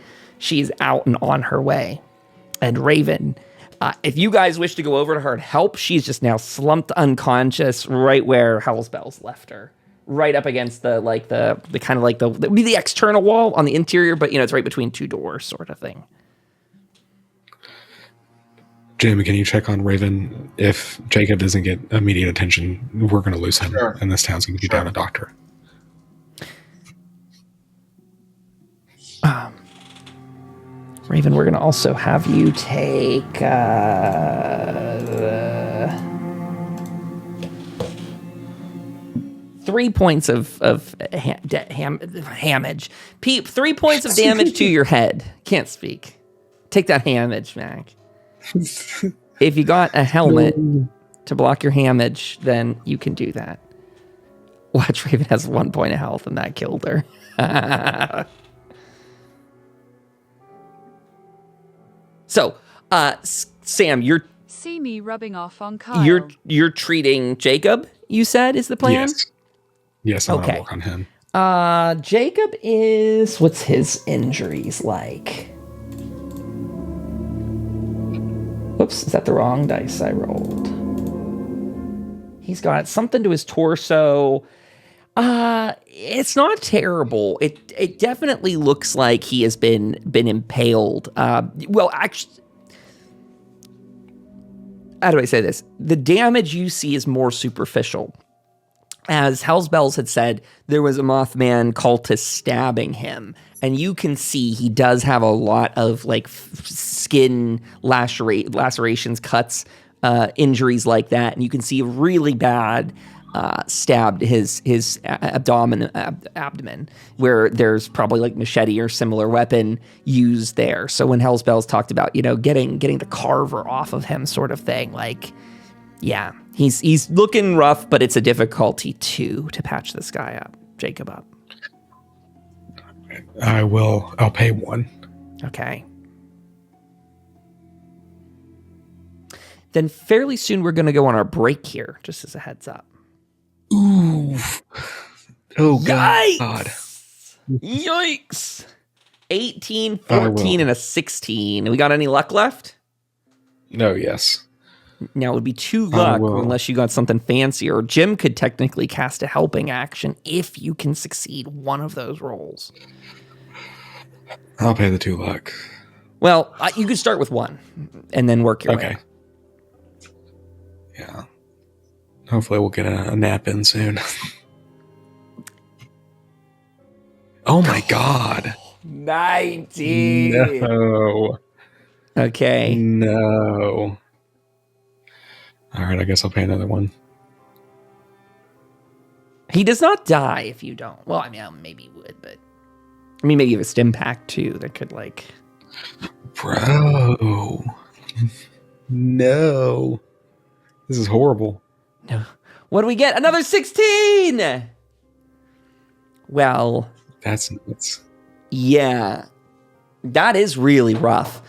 out and on her way. And Raven, if you guys wish to go over to her and help, she's just now slumped unconscious right where Hell's Bells left her, right up against the kind of like the would be the external wall on the interior, but it's right between two doors, sort of thing. Jamie, can you check on Raven? If Jacob doesn't get immediate attention, we're going to lose him, Sure. and this town's going to be down a doctor. Raven, we're going to also have you take 3 points of damage. 3 points of damage to your head. Can't speak. Take that damage, Mac. If you got a helmet to block your damage, then you can do that. Watch, Raven has 1 point of health, and that killed her. So, Sam, See me rubbing off on Kyle. you're treating Jacob, you said, is the plan? Yes, I'm Okay. going to work on him. Jacob is... What's his injuries like? Oops, is that the wrong dice I rolled? He's got something to his torso. It's not terrible. It definitely looks like he has been impaled. Well, actually, how do I say this? The damage you see is more superficial. As Hell's Bells had said, there was a Mothman cultist stabbing him, and you can see he does have a lot of skin lacerations, cuts, injuries like that, and you can see really bad stabbed his abdomen, where there's probably like machete or similar weapon used there. So when Hellspells talked about, getting the carver off of him sort of thing, like, yeah, he's looking rough, but it's a difficulty to patch this guy up, Jacob up. I'll pay 1. Okay. Then fairly soon we're going to go on our break here, just as a heads up. Ooh. Oh, Yikes! God. Yikes! 18, 14, and a 16. We got any luck left? No, yes. Now, it would be 2 luck unless you got something fancier. Jim could technically cast a helping action if you can succeed one of those rolls. I'll pay the 2 luck. Well, you could start with 1 and then work your way. Okay. Yeah. Hopefully we'll get a nap in soon. Oh my God. 19. No. Okay. No. All right, I guess I'll pay another 1. He does not die if you don't. Well, I mean, maybe he would, but maybe you have a stim pack too that could like. Bro. No. This is horrible. No. What do we get? Another 16! Well. That's nuts. Yeah. That is really rough.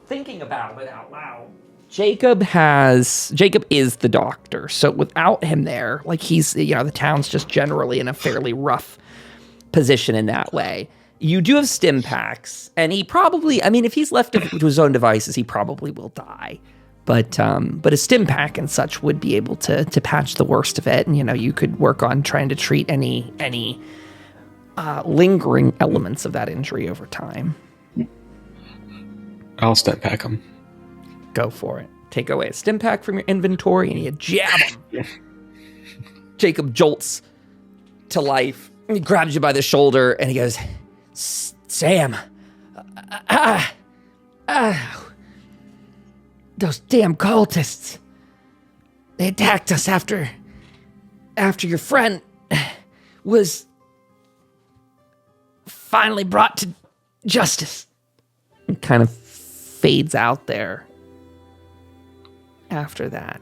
Thinking about it out loud. Jacob is the doctor. So without him there, like he's, the town's just generally in a fairly rough position in that way. You do have stim packs, and he probably, if he's left to his own devices, he probably will die. But a stim pack and such would be able to patch the worst of it, and you could work on trying to treat any lingering elements of that injury over time. I'll stim pack him. Go for it. Take away a stim pack from your inventory and you jab him. Jacob jolts to life. He grabs you by the shoulder and he goes, Sam, those damn cultists. They attacked us after your friend was finally brought to justice. It kind of fades out there after that,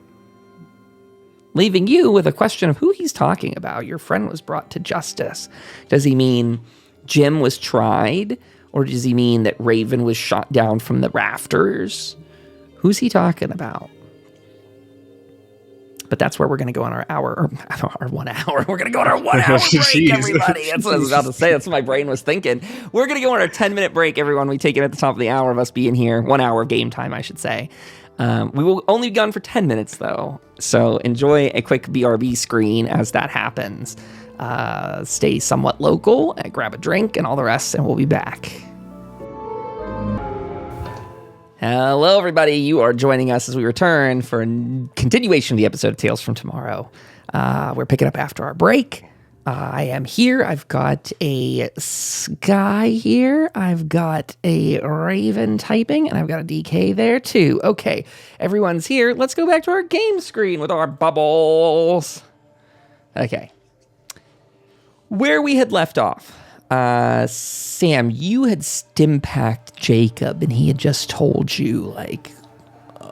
leaving you with a question of who he's talking about. Your friend was brought to justice. Does he mean Jim was tried, or does he mean that Raven was shot down from the rafters? Who's he talking about? But that's where we're going to go on our 1 hour. We're going to go on our 1 hour break, everybody. That's what I was about to say. That's what my brain was thinking. We're going to go on our 10-minute break, everyone. We take it at the top of the hour of us being here. 1 hour of game time, I should say. We will only be gone for 10 minutes, though. So enjoy a quick BRB screen as that happens. Stay somewhat local, grab a drink, and all the rest, and we'll be back. Hello, everybody. You are joining us as we return for a continuation of the episode of Tales from Tomorrow. We're picking up after our break. I am here. I've got a Sky here. I've got a Raven typing, and I've got a DK there, too. Okay, everyone's here. Let's go back to our game screen with our bubbles. Okay. Where we had left off. Sam, you had stim-packed Jacob, and he had just told you, like,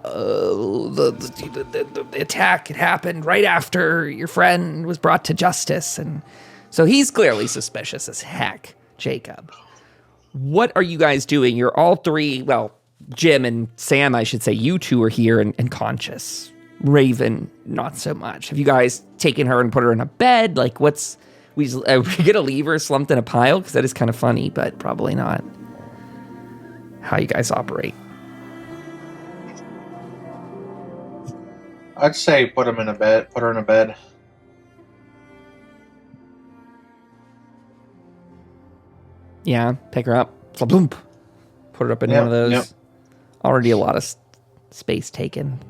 the attack had happened right after your friend was brought to justice, and so he's clearly suspicious as heck, Jacob. What are you guys doing? You're all three, well, Jim and Sam, I should say, you two are here and conscious. Raven, not so much. Have you guys taken her and put her in a bed? Like, we gonna leave her slumped in a pile? Because that is kind of funny, but probably not how you guys operate. I'd say put her in a bed. Yeah, pick her up. Boom. Put her up in one of those. Yep. Already a lot of space taken.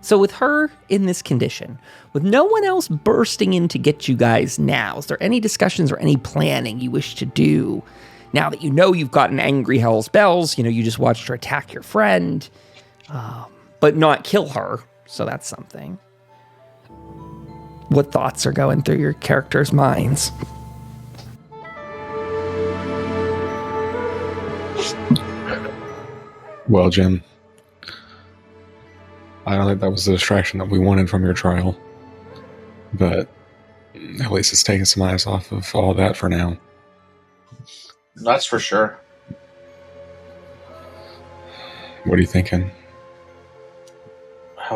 So with her in this condition, with no one else bursting in to get you guys now, is there any discussions or any planning you wish to do now that you know you've gotten angry hell's bells? You just watched her attack your friend, but not kill her. So that's something. what thoughts are going through your characters' minds. Well, Jim, I don't think that was the distraction that we wanted from your trial, but at least it's taken some eyes off of all that for now. That's for sure. What are you thinking?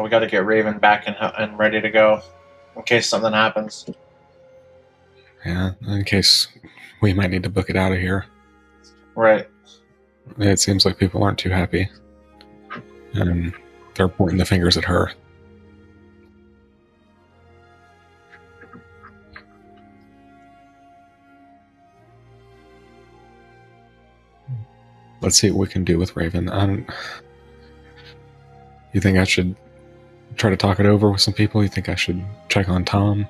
We got to get Raven back and ready to go in case something happens. Yeah, in case we might need to book it out of here. Right. It seems like people aren't too happy. And they're pointing the fingers at her. Let's see what we can do with Raven. You think I should try to talk it over with some people? You think I should check on Tom?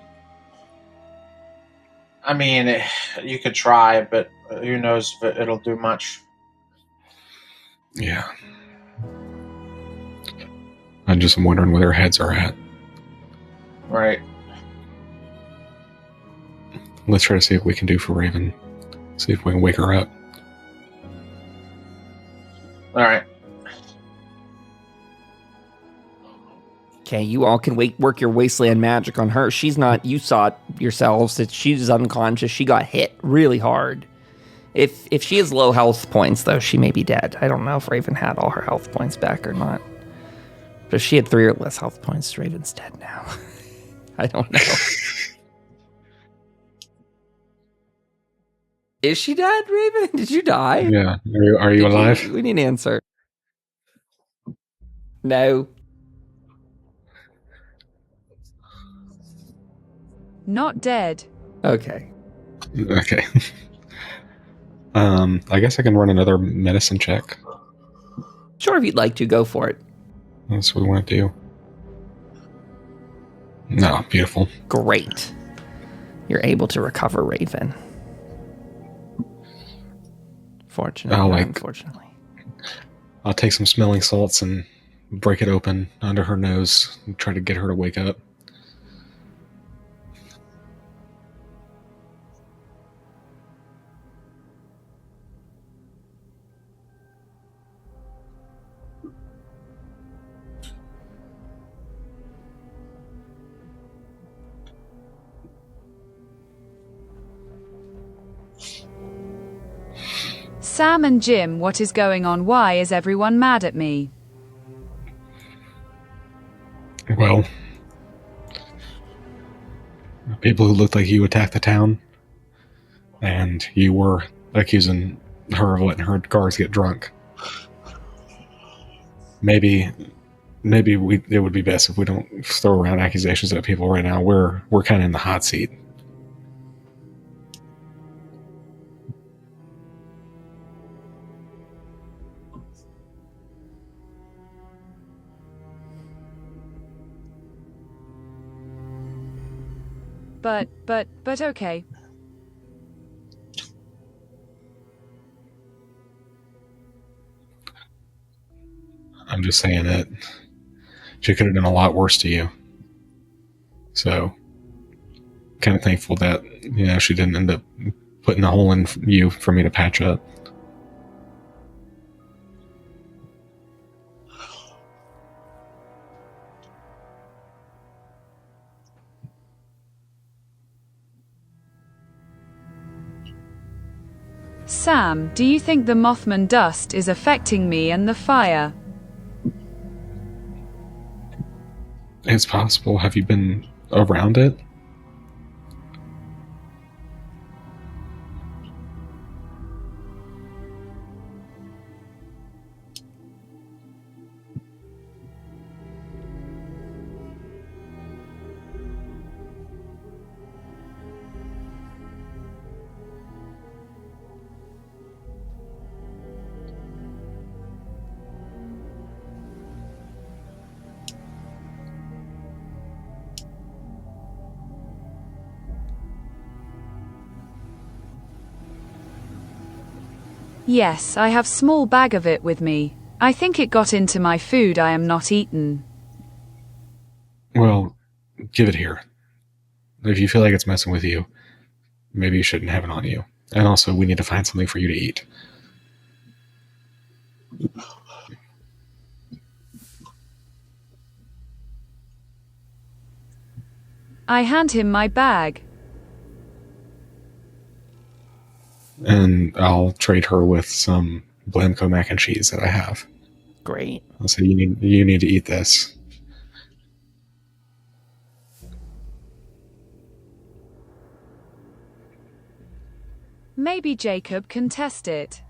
I mean, you could try, but who knows if it'll do much. Yeah. I'm just wondering where their heads are at. Right. Let's try to see what we can do for Raven. See if we can wake her up. All right. Okay, you all can work your wasteland magic on her. She's not, you saw it yourselves, that she's unconscious. She got hit really hard. If she has low health points, though, she may be dead. I don't know if Raven had all her health points back or not. But if she had 3 or less health points, Raven's dead now. I don't know. Is she dead, Raven? Did you die? Yeah. Are you alive? We need an answer. No. Not dead. Okay. Okay. I guess I can run another medicine check. Sure, if you'd like to, go for it. That's what we want to do. No, beautiful. Great. You're able to recover Raven. Fortunately, unfortunately. I'll take some smelling salts and break it open under her nose and try to get her to wake up. Sam and Jim, what is going on? Why is everyone mad at me? Well, people who looked like you attacked the town, and you were accusing her of letting her guards get drunk. Maybe it would be best if we don't throw around accusations at people right now. We're kind of in the hot seat. But okay. I'm just saying that she could have done a lot worse to you. So, kind of thankful that, she didn't end up putting a hole in you for me to patch up. Sam, do you think the Mothman dust is affecting me and the fire? It's possible. Have you been around it? Yes, I have small bag of it with me. I think it got into my food I am not eaten. Well, give it here. if you feel like it's messing with you, maybe you shouldn't have it on you. And also, we need to find something for you to eat. I hand him my bag. And I'll trade her with some Blamco mac and cheese that I have. Great. I'll say, you need to eat this. Maybe Jacob can test it.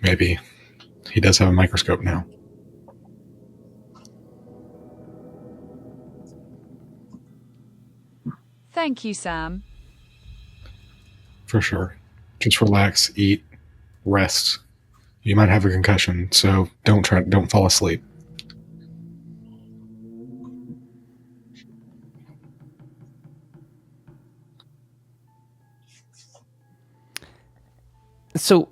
Maybe. He does have a microscope now. Thank you, Sam. For sure. Just relax, eat, rest. You might have a concussion, so don't fall asleep. So,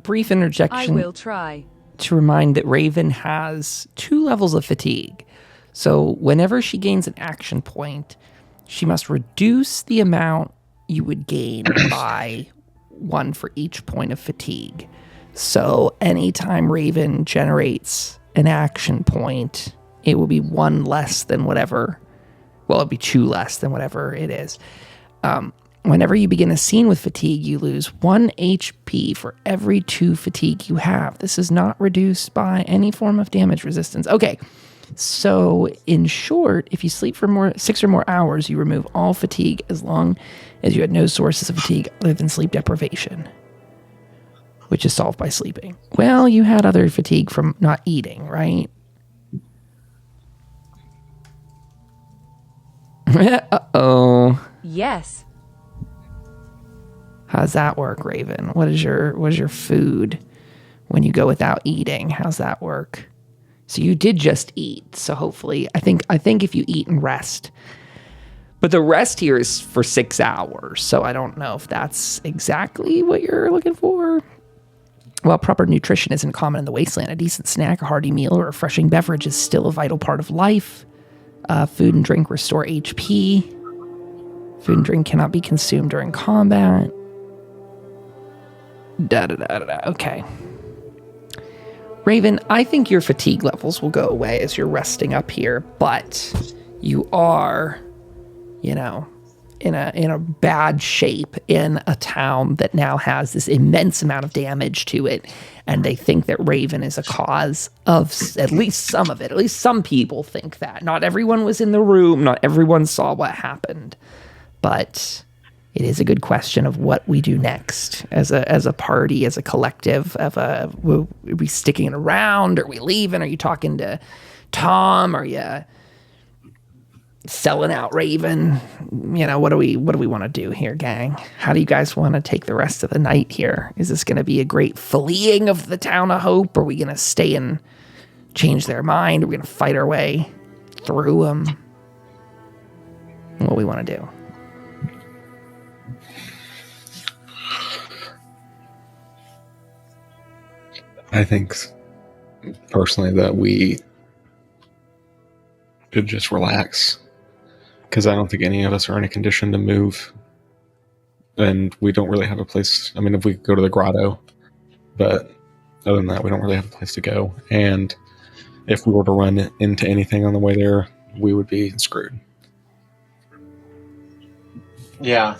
brief interjection. I will try. To remind that Raven has 2 levels of fatigue. So whenever she gains an action point, she must reduce the amount you would gain by 1 for each point of fatigue. So anytime Raven generates an action point, it will be 1 less than whatever. Well, it'll be 2 less than whatever it is. Whenever you begin a scene with fatigue, you lose 1 HP for every 2 fatigue you have. This is not reduced by any form of damage resistance. Okay, so in short, if you sleep for 6 or more hours, you remove all fatigue as long as you had no sources of fatigue other than sleep deprivation, which is solved by sleeping. Well, you had other fatigue from not eating, right? Uh-oh. Yes. How's that work, Raven? What is your food when you go without eating? How's that work? So you did just eat. So hopefully, I think if you eat and rest, but the rest here is for 6 hours. So I don't know if that's exactly what you're looking for. While proper nutrition isn't common in the wasteland, a decent snack, a hearty meal, or a refreshing beverage is still a vital part of life. Food and drink restore HP. Food and drink cannot be consumed during combat. Okay. Raven, I think your fatigue levels will go away as you're resting up here, but you are, in a bad shape in a town that now has this immense amount of damage to it, and they think that Raven is a cause of at least some of it. At least some people think that. Not everyone was in the room, not everyone saw what happened, but it is a good question of what we do next as a party, as a collective. Are we sticking around? Are we leaving? Are you talking to Tom? Are you selling out Raven? What do we want to do here, gang? How do you guys want to take the rest of the night here? Is this going to be a great fleeing of the town of Hope? Are we going to stay and change their mind? Are we going to fight our way through them? What do we want to do? I think, personally, that we should just relax. Because I don't think any of us are in a condition to move. And we don't really have a place. I mean, if we could go to the grotto. But other than that, we don't really have a place to go. And if we were to run into anything on the way there, we would be screwed. Yeah.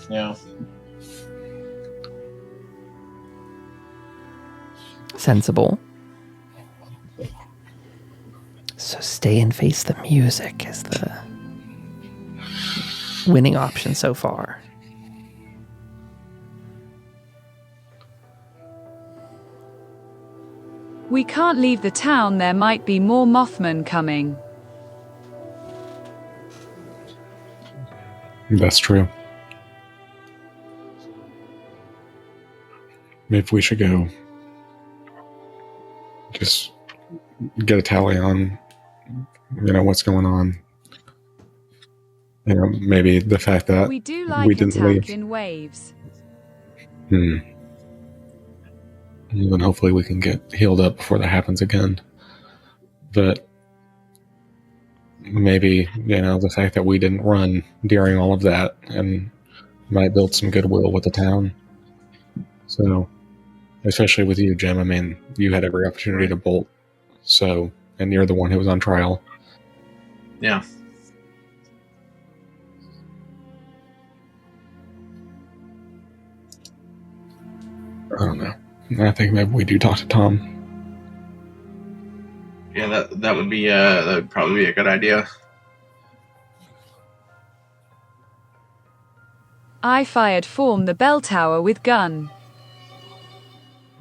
Sensible. So stay and face the music is the winning option so far. We can't leave the town. There might be more Mothman coming. That's true. Maybe we should go just get a tally on, what's going on. Maybe the fact that we do like we didn't attack leave in waves. And then hopefully we can get healed up before that happens again. But maybe, the fact that we didn't run during all of that and might build some goodwill with the town. So, especially with you, Jim, I mean, you had every opportunity to bolt. So, and you're the one who was on trial. Yeah. I don't know. I think maybe we do talk to Tom. Yeah, that would probably be a good idea. I fired form the bell tower with gun.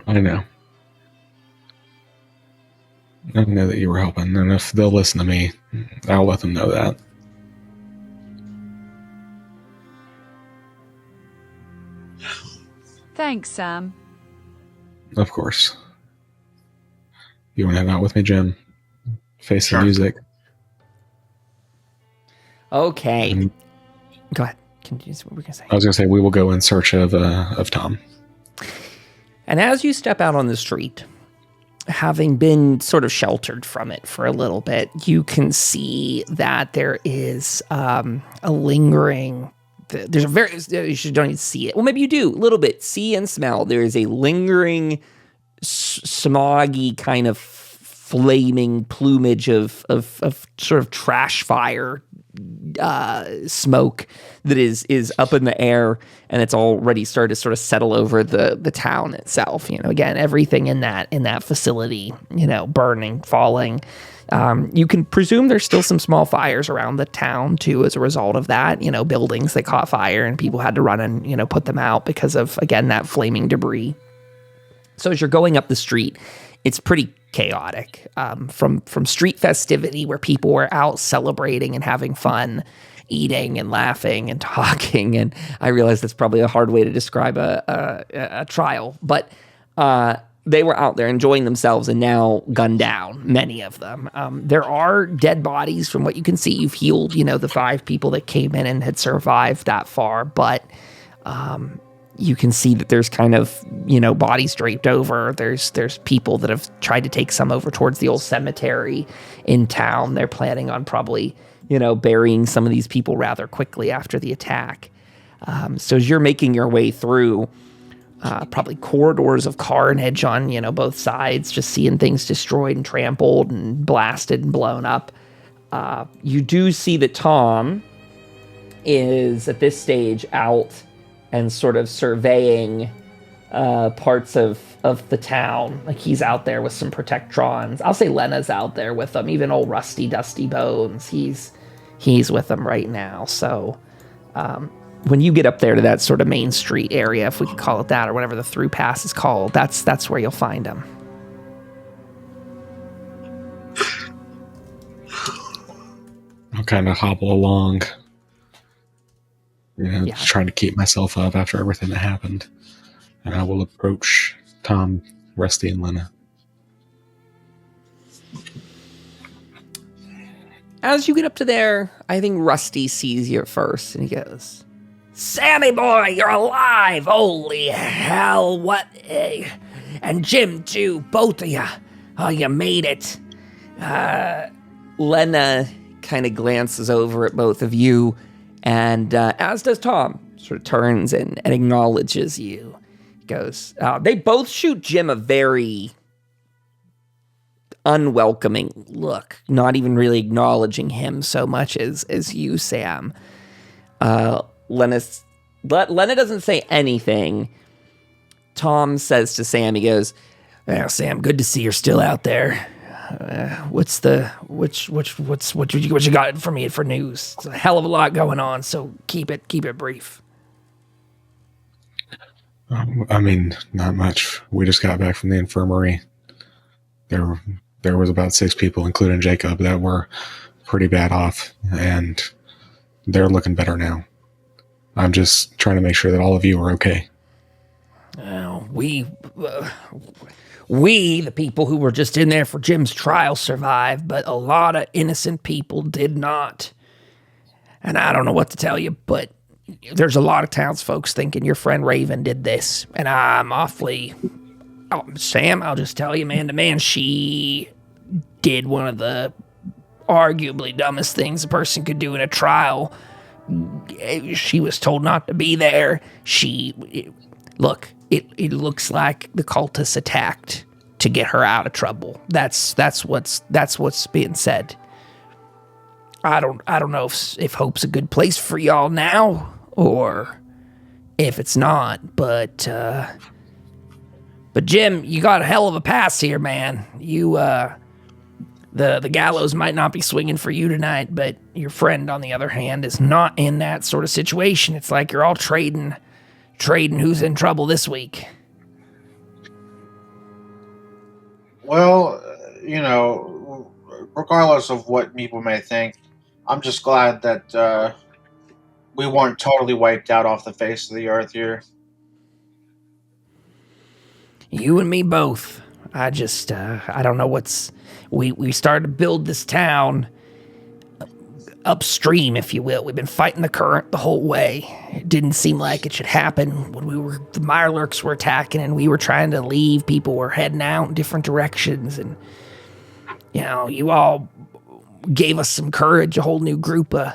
I know. I know that you were helping, and if they'll listen to me, I'll let them know that. Thanks, Sam. Of course. You want to hang out with me, Jim? Face Sure. the music. Okay. Go ahead. Continue what we're going to say. I was going to say we will go in search of Tom. And as you step out on the street, having been sort of sheltered from it for a little bit, you can see that there is a lingering... There's a very... You don't even see it. Well, maybe you do. A little bit. See and smell. There is a lingering, smoggy kind of flaming plumage of sort of trash fire smoke that is up in the air, and it's already started to sort of settle over the town itself. Again, everything in that facility, burning, falling. You can presume there's still some small fires around the town too as a result of that. Buildings that caught fire and people had to run and put them out because of, again, that flaming debris. So as you're going up the street, it's pretty chaotic. From street festivity where people were out celebrating and having fun, eating and laughing and talking. And I realize that's probably a hard way to describe a trial, but they were out there enjoying themselves and now gunned down, many of them. There are dead bodies from what you can see. You've healed, the 5 people that came in and had survived that far, but you can see that there's kind of, bodies draped over. There's people that have tried to take some over towards the old cemetery in town. They're planning on probably, burying some of these people rather quickly after the attack. So as you're making your way through probably corridors of carnage on, both sides, just seeing things destroyed and trampled and blasted and blown up, you do see that Tom is at this stage out and sort of surveying parts of the town. Like he's out there with some protectrons. I'll say Lena's out there with them. Even old Rusty Dusty Bones, he's with them right now. So when you get up there to that sort of main street area, if we could call it that, or whatever the through pass is called, that's where you'll find him. I'll kind of hobble along. Just trying to keep myself up after everything that happened. And I will approach Tom, Rusty, and Lena. As you get up to there, I think Rusty sees you first, and he goes, "Sammy boy, you're alive! Holy hell, what and Jim too, both of you. Oh, you made it." Lena kind of glances over at both of you, and as does Tom, sort of turns and acknowledges you. He goes, they both shoot Jim a very unwelcoming look, not even really acknowledging him so much as you, Sam. Lena doesn't say anything. Tom says to Sam, he goes, "Well, Sam, good to see you're still out there. What you got for me for news? It's a hell of a lot going on, so keep it brief." I mean, not much. We just got back from the infirmary. There was about 6 people, including Jacob, that were pretty bad off, and they're looking better now. I'm just trying to make sure that all of you are okay. We, the people who were just in there for Jim's trial, survived, but a lot of innocent people did not. And I don't know what to tell you, but there's a lot of townsfolk thinking your friend Raven did this. And I'm awfully... Oh, Sam, I'll just tell you, man to man, she did one of the arguably dumbest things a person could do in a trial. She was told not to be there. Look, it looks like the cultists attacked to get her out of trouble. That's what's being said. I don't know if Hope's a good place for y'all now, or if it's not, but Jim, you got a hell of a pass here, man. You, the gallows might not be swinging for you tonight, but your friend, on the other hand, is not in that sort of situation. It's like you're all trading who's in trouble this week. Well, regardless of what people may think, I'm just glad that we weren't totally wiped out off the face of the earth here. You and me both. I don't know we started to build this town upstream, if you will. We've been fighting the current the whole way. It didn't seem like it should happen when the Mirelurks were attacking and we were trying to leave. People were heading out in different directions, and you all gave us some courage. A whole new group of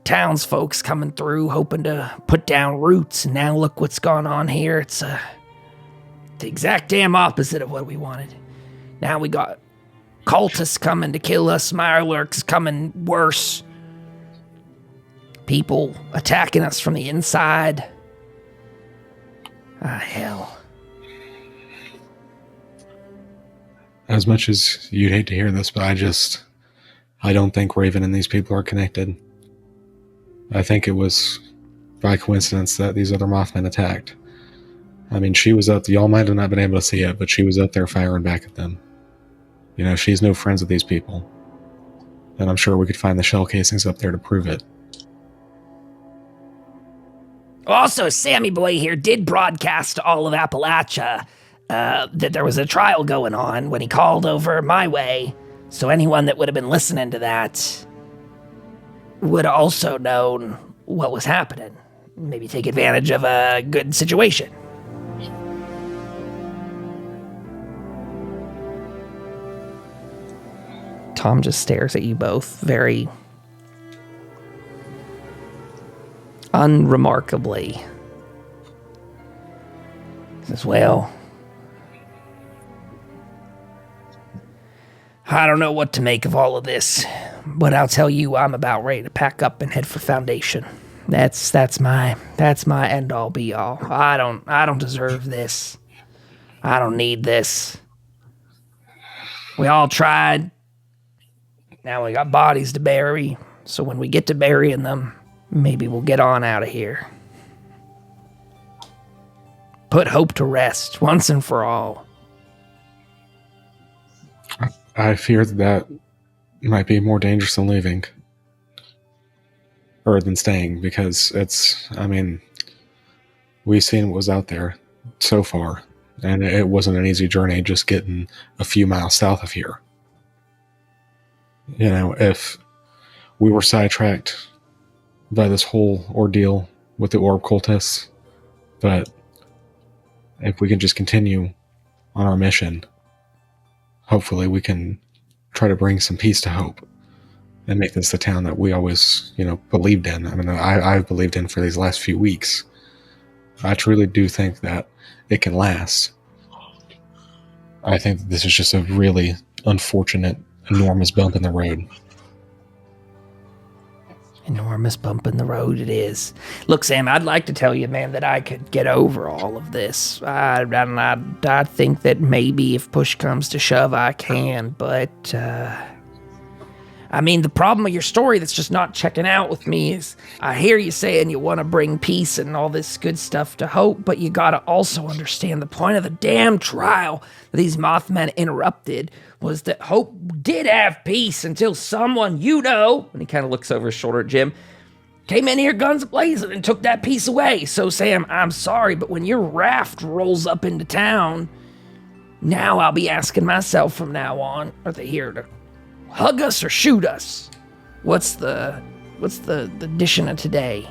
townsfolk coming through, hoping to put down roots, and now look what's gone on here. It's the exact damn opposite of what we wanted. Now we got cultists coming to kill us, Mirelurks coming worse, people attacking us from the inside. Hell. As much as you'd hate to hear this, but I don't think Raven and these people are connected. I think it was by coincidence that these other Mothman attacked. I mean, she was up, y'all might have not been able to see it, but she was up there firing back at them. She's no friends with these people. And I'm sure we could find the shell casings up there to prove it. Also, Sammy Boy here did broadcast to all of Appalachia that there was a trial going on when he called over my way. So anyone that would have been listening to that would have also known what was happening. Maybe take advantage of a good situation. Tom just stares at you both very unremarkably. He says, well, I don't know what to make of all of this, but I'll tell you, I'm about ready to pack up and head for Foundation. That's my end all be all. I don't deserve this. I don't need this. We all tried. Now we got bodies to bury, so when we get to burying them, maybe we'll get on out of here. Put Hope to rest once and for all. I fear that might be more dangerous than leaving. Or than staying, because we've seen what was out there so far, and it wasn't an easy journey just getting a few miles south of here. If we were sidetracked by this whole ordeal with the orb cultists, but if we can just continue on our mission, hopefully we can try to bring some peace to Hope and make this the town that we always, believed in. I've believed in for these last few weeks. I truly do think that it can last. I think that this is just a really unfortunate, enormous bump in the road. Enormous bump in the road it is. Look, Sam, I'd like to tell you, man, that I could get over all of this. I think that maybe if push comes to shove, I can, but, the problem with your story that's just not checking out with me is I hear you saying you want to bring peace and all this good stuff to Hope, but you gotta also understand the point of the damn trial that these Mothmen interrupted was that Hope did have peace until someone, and he kind of looks over his shoulder at Jim, came in here guns blazing and took that peace away. So, Sam, I'm sorry, but when your raft rolls up into town, now I'll be asking myself from now on, are they here to hug us or shoot us? What's the edition of today?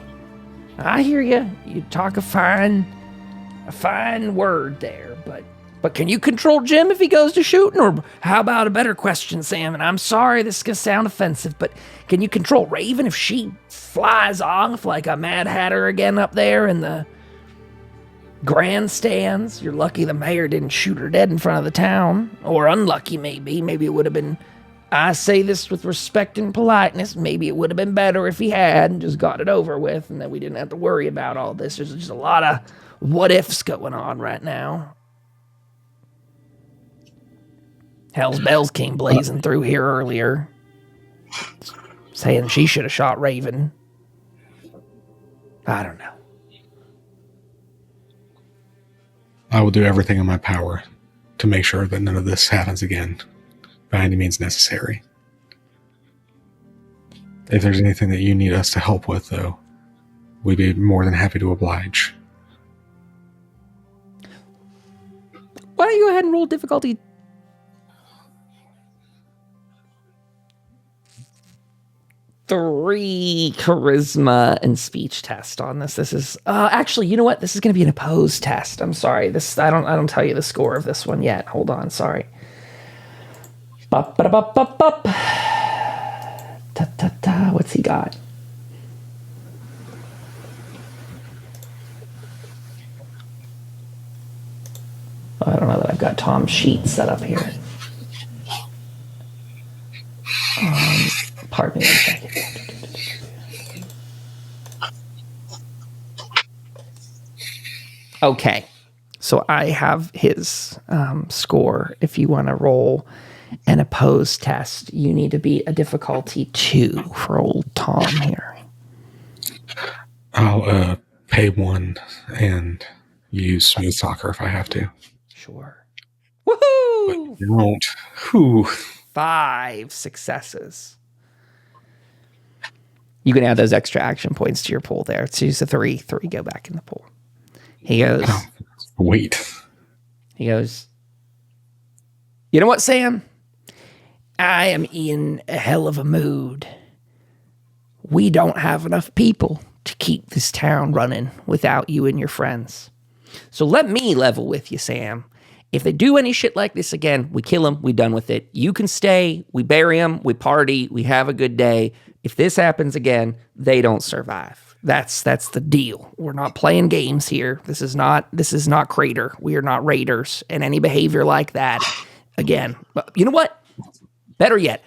I hear you. You talk a fine word there, but But can you control Jim if he goes to shooting? Or how about a better question, Sam? And I'm sorry, this is going to sound offensive, but can you control Raven if she flies off like a Mad Hatter again up there in the grandstands? You're lucky the mayor didn't shoot her dead in front of the town. Or unlucky, maybe. Maybe it would have been, I say this with respect and politeness, maybe it would have been better if he had and just got it over with and then we didn't have to worry about all this. There's just a lot of what-ifs going on right now. Hell's Bells came blazing through here earlier, saying she should have shot Raven. I don't know. I will do everything in my power to make sure that none of this happens again, by any means necessary. If there's anything that you need us to help with, though, we'd be more than happy to oblige. Why don't you go ahead and roll difficulty 3 charisma and speech test on this. This is actually, you know what? This is going to be an opposed test. I'm sorry. I don't tell you the score of this one yet. Hold on. Sorry. Bop, ba, bop, bop, bop. Ta, ta, ta. What's he got? I don't know that I've got Tom's sheet set up here. Pardon me one second. Okay, so I have his score. If you want to roll an opposed test, you need to beat a difficulty 2 for old Tom here. I'll pay 1 and use smooth soccer if I have to. Sure. Woohoo! But you won't. Whew. 5 successes. You can add those extra action points to your pool there. So use the 3. 3 go back in the pool. He goes. Oh, wait. He goes. You know what, Sam? I am in a hell of a mood. We don't have enough people to keep this town running without you and your friends. So let me level with you, Sam. If they do any shit like this again, we kill them, we done with it. You can stay, we bury them, we party, we have a good day. If this happens again, they don't survive. That's the deal. We're not playing games here. This is not Crater. We are not raiders. And any behavior like that, again, you know what? Better yet,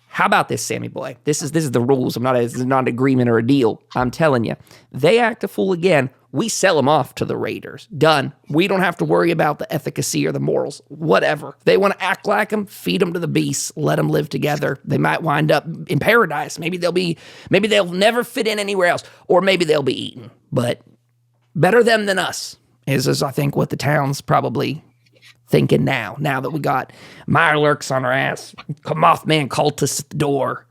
how about this, Sammy boy? This is the rules. This is not an agreement or a deal. I'm telling you, they act a fool again. We sell them off to the raiders. Done. We don't have to worry about the efficacy or the morals. Whatever. They want to act like them, feed them to the beasts, let them live together. They might wind up in paradise. Maybe they'll never fit in anywhere else, or maybe they'll be eaten. But better them than us is I think what the town's probably thinking now that we got Mirelurks on our ass, Mothman cultists at the door,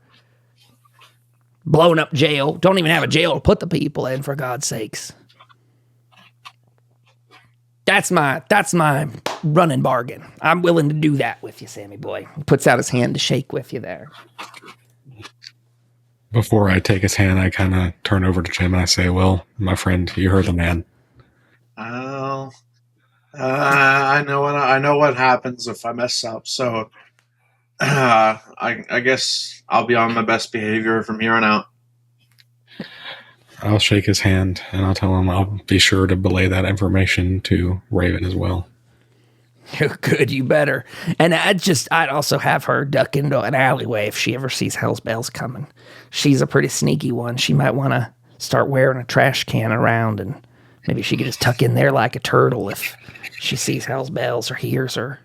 blown up jail. Don't even have a jail to put the people in, for God's sakes. That's my running bargain. I'm willing to do that with you, Sammy boy. He puts out his hand to shake with you there. Before I take his hand, I kind of turn over to Jim and I say, well, my friend, you heard the man. I know what happens if I mess up. So I guess I'll be on my best behavior from here on out. I'll shake his hand and I'll tell him I'll be sure to belay that information to Raven as well. Good, you better. And I'd also have her duck into an alleyway if she ever sees Hell's Bells coming. She's a pretty sneaky one. She might want to start wearing a trash can around, and maybe she could just tuck in there like a turtle if she sees Hell's Bells or hears her.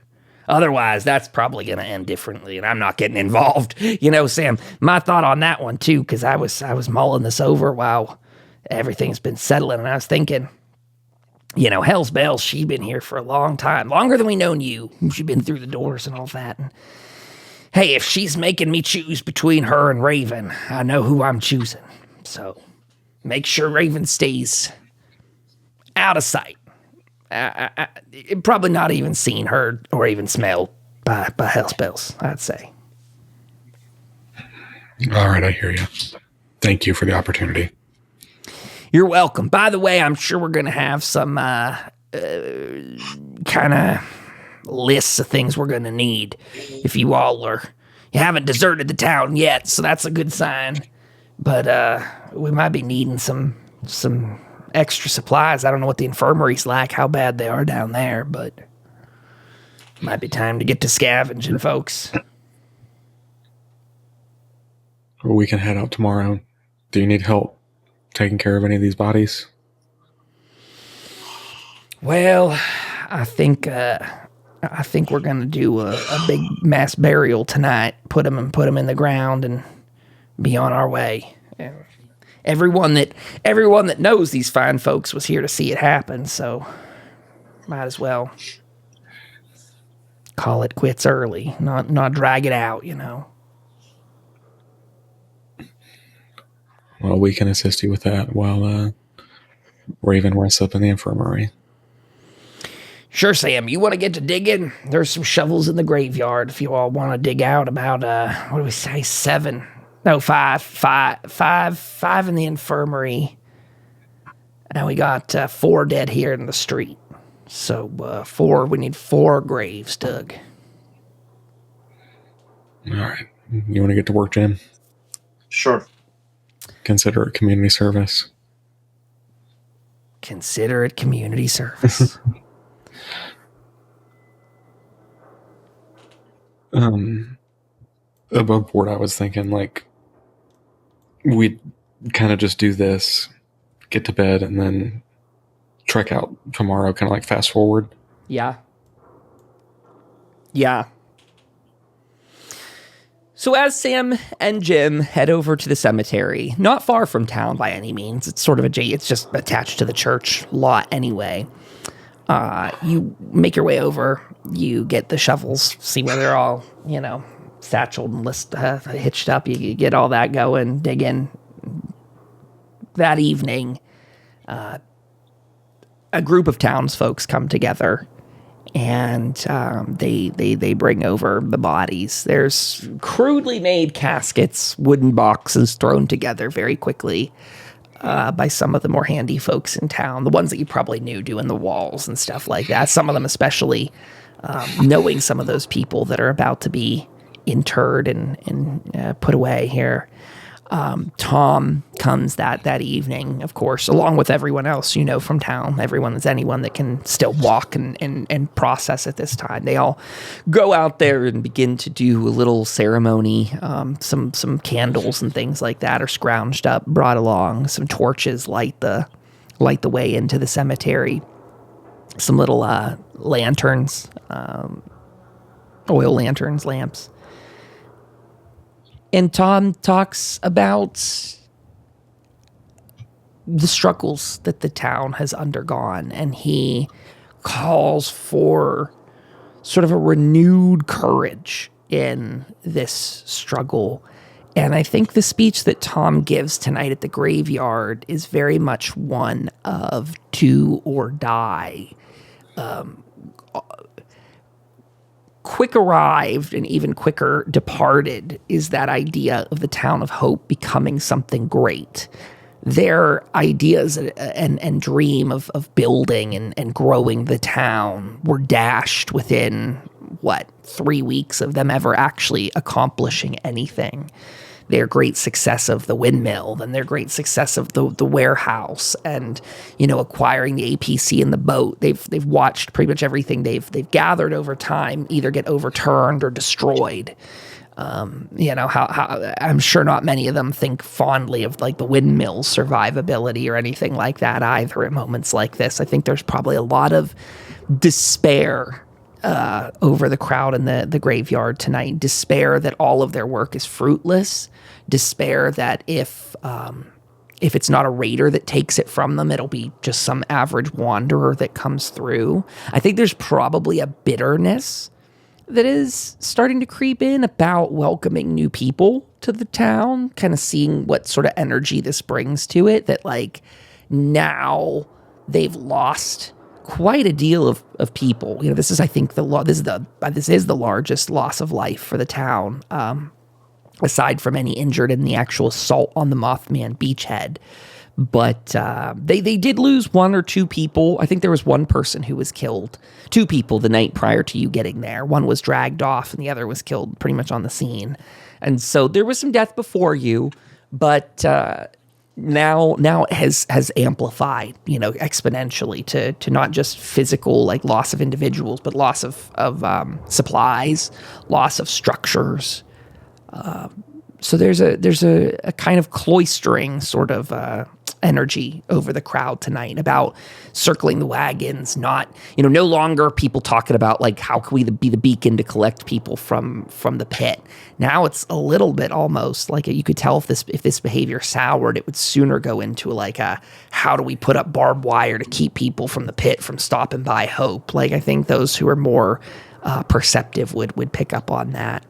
Otherwise, that's probably going to end differently, and I'm not getting involved. You know, Sam, my thought on that one, too, because I was mulling this over while everything's been settling, and I was thinking, you know, Hell's Bells, she's been here for a long time, longer than we known you. She's been through the doors and all that. And hey, if she's making me choose between her and Raven, I know who I'm choosing. So make sure Raven stays out of sight. Probably not even seen, heard, or even smelled by Hell's Bells, I'd say. All right, I hear you. Thank you for the opportunity. You're welcome. By the way, I'm sure we're going to have some kind of lists of things we're going to need. If you haven't deserted the town yet, so that's a good sign. But we might be needing some extra supplies. I don't know what the infirmary's like, how bad they are down there, but might be time to get to scavenging, folks. Well, we can head out tomorrow. Do you need help taking care of any of these bodies? Well, I think we're gonna do a big mass burial tonight. Put them in the ground and be on our way. Everyone that knows these fine folks was here to see it happen, so might as well call it quits early, not drag it out, you know. Well, we can assist you with that while Raven rests up in the infirmary. Sure, Sam. You want to get to digging? There's some shovels in the graveyard if you all want to dig out about, what do we say, 7? No, 5 in the infirmary. And we got 4 dead here in the street. So we need 4 graves dug. All right. You want to get to work, Jim? Sure. Consider it community service. Consider it community service. Above board, I was thinking, like, we'd kind of just do this, get to bed, and then trek out tomorrow, kind of like fast forward. Yeah. So as Sam and Jim head over to the cemetery, not far from town by any means, it's sort of it's just attached to the church lot anyway. You make your way over, you get the shovels, see where they're all, satcheled and hitched up. You get all that going, dig in. That evening, a group of townsfolk come together, and they bring over the bodies. There's crudely made caskets, wooden boxes thrown together very quickly by some of the more handy folks in town, the ones that you probably knew doing the walls and stuff like that. Some of them especially knowing some of those people that are about to be interred and put away here. Tom comes that evening, of course, along with everyone else from town. Anyone that can still walk and process at this time. They all go out there and begin to do a little ceremony. Some candles and things like that are scrounged up, brought along. Some torches light the way into the cemetery. Some little lanterns, oil lanterns, lamps. And Tom talks about the struggles that the town has undergone, and he calls for sort of a renewed courage in this struggle. And I think the speech that Tom gives tonight at the graveyard is very much one of do or die. Quick arrived and even quicker departed is that idea of the town of Hope becoming something great. Their ideas and dream of building and growing the town were dashed within, 3 weeks of them ever actually accomplishing anything. Their great success of the windmill, then their great success of the warehouse, and acquiring the APC and the boat. They've watched pretty much everything they've gathered over time either get overturned or destroyed. How I'm sure not many of them think fondly of like the windmill's survivability or anything like that either at moments like this. I think there's probably a lot of despair over the crowd in the graveyard tonight. Despair that all of their work is fruitless. Despair that if it's not a raider that takes it from them, it'll be just some average wanderer that comes through. I think there's probably a bitterness that is starting to creep in about welcoming new people to the town, kind of seeing what sort of energy this brings to it, that like now they've lost quite a deal of people. This is, I think, this is the largest loss of life for the town, aside from any injured in the actual assault on the Mothman beachhead. But they did lose one or two people. I think there was one person who was killed. Two people the night prior to you getting there. One was dragged off and the other was killed pretty much on the scene. And so there was some death before you, but now it has amplified, exponentially to not just physical like loss of individuals, but loss of supplies, loss of structures. So there's a kind of cloistering sort of energy over the crowd tonight about circling the wagons. Not, no longer people talking about like how can we be the beacon to collect people from the pit. Now it's a little bit almost like you could tell if this behavior soured, it would sooner go into like how do we put up barbed wire to keep people from the pit from stopping by Hope. Like I think those who are more perceptive would pick up on that.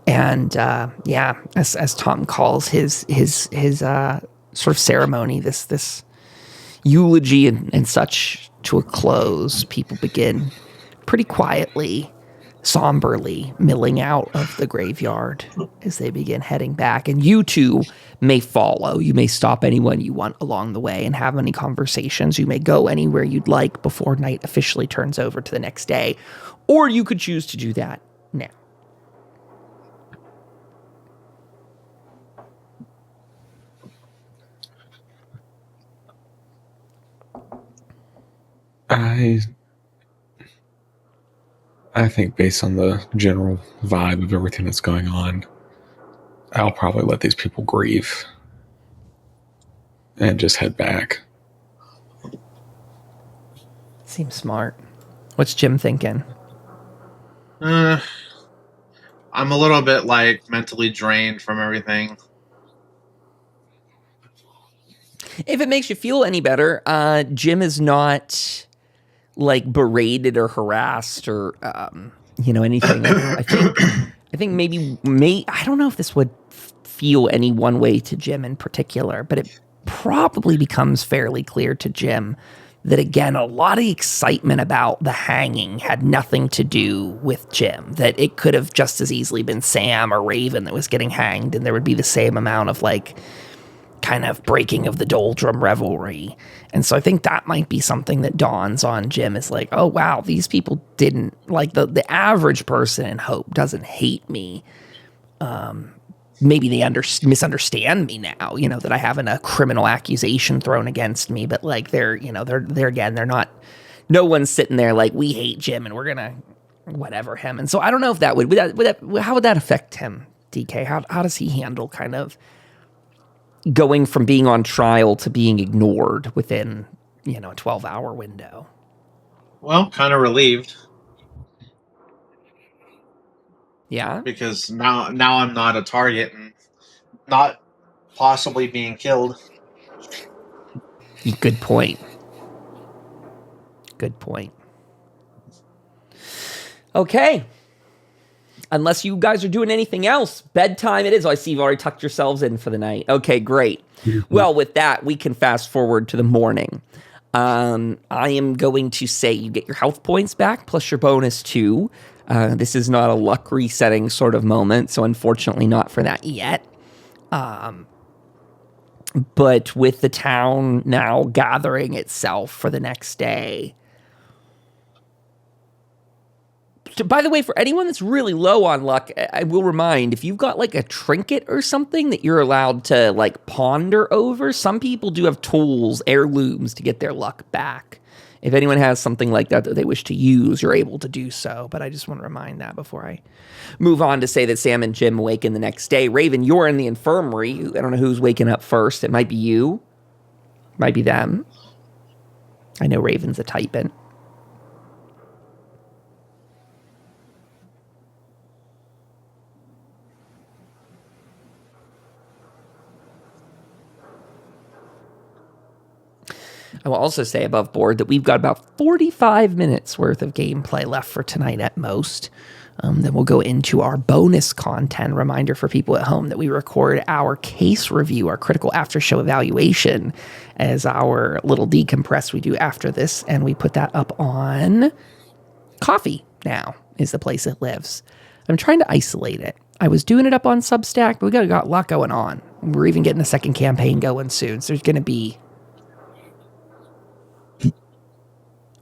And as Tom calls his sort of ceremony, this eulogy and such to a close, people begin pretty quietly, somberly milling out of the graveyard as they begin heading back. And you two may follow. You may stop anyone you want along the way and have any conversations. You may go anywhere you'd like before night officially turns over to the next day. Or you could choose to do that now. I think based on the general vibe of everything that's going on, I'll probably let these people grieve and just head back. Seems smart. What's Jim thinking? I'm a little bit like mentally drained from everything. If it makes you feel any better, Jim is not like berated or harassed or anything. I think maybe I don't know if this would feel any one way to Jim in particular, but it probably becomes fairly clear to Jim that, again, a lot of the excitement about the hanging had nothing to do with Jim, that it could have just as easily been Sam or Raven that was getting hanged, and there would be the same amount of like kind of breaking of the doldrum revelry. And so I think that might be something that dawns on Jim is like, oh wow, these people didn't like the average person in Hope doesn't hate me. Maybe they misunderstand me now, that I have a criminal accusation thrown against me, but like they're not, no one's sitting there like we hate Jim and we're gonna whatever him. And so I don't know if that how would that affect him, DK? How does he handle kind of going from being on trial to being ignored within, a 12-hour window? Well, kind of relieved. Yeah? Because now I'm not a target and not possibly being killed. Good point. Okay. Unless you guys are doing anything else, bedtime it is. Oh, I see you've already tucked yourselves in for the night. Okay, great. Well, with that, we can fast forward to the morning. I am going to say you get your health points back, plus your bonus 2. This is not a luck resetting sort of moment, so unfortunately not for that yet. But with the town now gathering itself for the next day, by the way, for anyone that's really low on luck, I will remind, if you've got like a trinket or something that you're allowed to like ponder over, some people do have tools, heirlooms to get their luck back. If anyone has something like that that they wish to use, you're able to do so. But I just want to remind that before I move on to say that Sam and Jim awaken the next day. Raven, you're in the infirmary. I don't know who's waking up first. It might be you. Might be them. I know Raven's a typing. I will also say above board that we've got about 45 minutes worth of gameplay left for tonight at most. Then we'll go into our bonus content. Reminder for people at home that we record our case review, our critical after show evaluation, as our little decompress we do after this. And we put that up on Coffee now is the place it lives. I'm trying to isolate it. I was doing it up on Substack, but we got a lot going on. We're even getting the second campaign going soon. So there's going to be...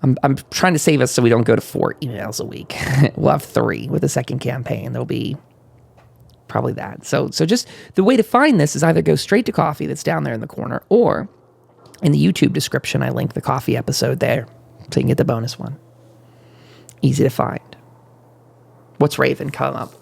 I'm trying to save us so we don't go to 4 emails a week. We'll have 3 with the second campaign. There'll be probably that. So just the way to find this is either go straight to Coffee that's down there in the corner, or in the YouTube description, I link the Coffee episode there so you can get the bonus one. Easy to find. What's Raven come up with?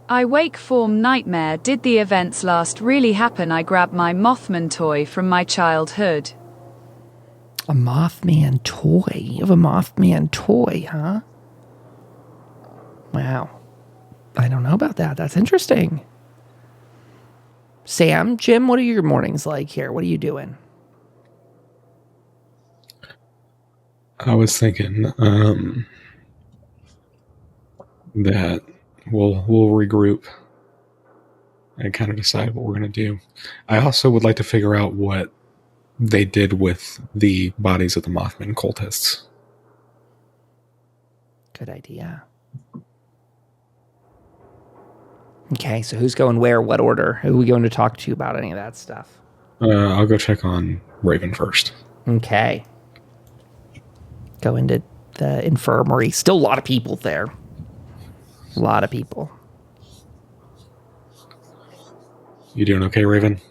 I wake form nightmare. Did the events last really happen? I grabbed my Mothman toy from my childhood. A Mothman toy? You have a Mothman toy, huh? Wow. I don't know about that. That's interesting. Sam, Jim, what are your mornings like here? What are you doing? I was thinking that we'll regroup and kind of decide what we're going to do. I also would like to figure out what they did with the bodies of the Mothman cultists. Good idea. Okay, so who's going where, what order? Who are we going to talk to about any of that stuff? I'll go check on Raven first. Okay. Go into the infirmary. Still a lot of people there. A lot of people. You doing okay, Raven?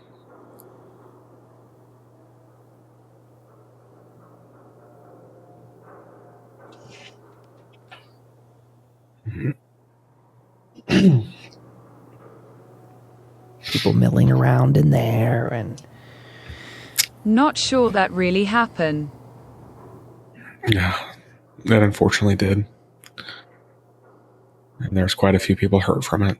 People milling around in there and... Not sure that really happened. Yeah, that unfortunately did. And there's quite a few people hurt from it.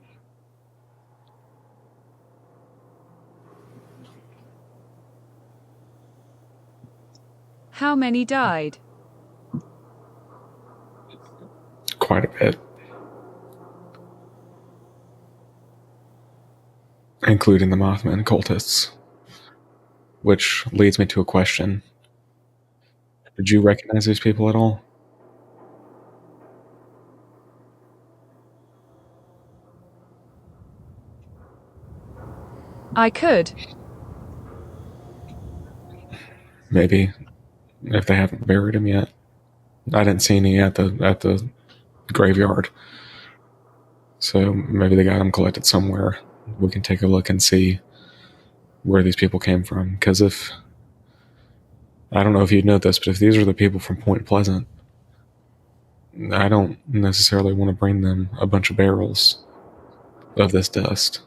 How many died? Quite a bit. Including the Mothman cultists. Which leads me to a question. Did you recognize these people at all? I could. Maybe. If they haven't buried him yet. I didn't see any at the graveyard. So maybe they got him collected somewhere. We can take a look and see where these people came from. Because if... I don't know if you'd know this, but if these are the people from Point Pleasant, I don't necessarily want to bring them a bunch of barrels of this dust.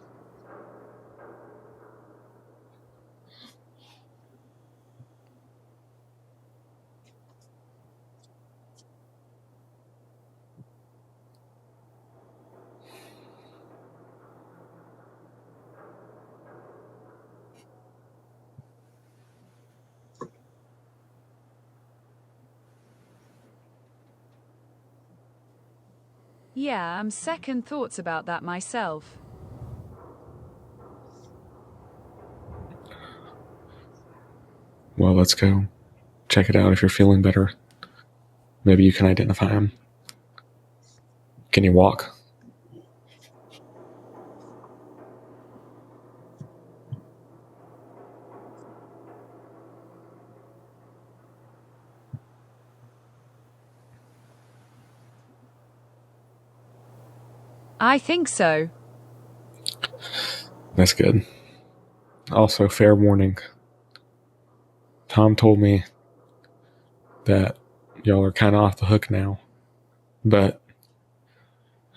Yeah, I'm second thoughts about that myself. Well, let's go. Check it out if you're feeling better. Maybe you can identify him. Can you walk? I think so. That's good. Also, fair warning. Tom told me that y'all are kind of off the hook now. But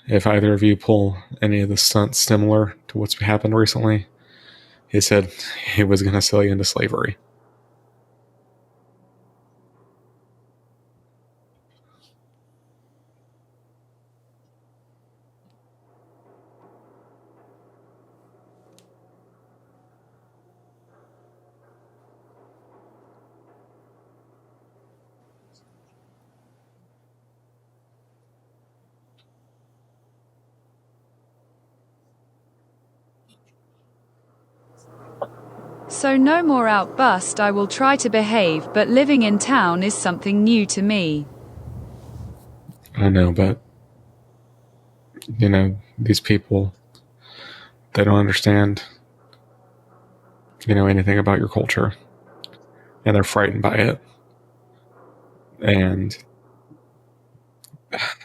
if either of you pull any of the stunts similar to what's happened recently, he said he was going to sell you into slavery. So no more outburst. I will try to behave, but living in town is something new to me. I know, but, these people, they don't understand, anything about your culture. And they're frightened by it. And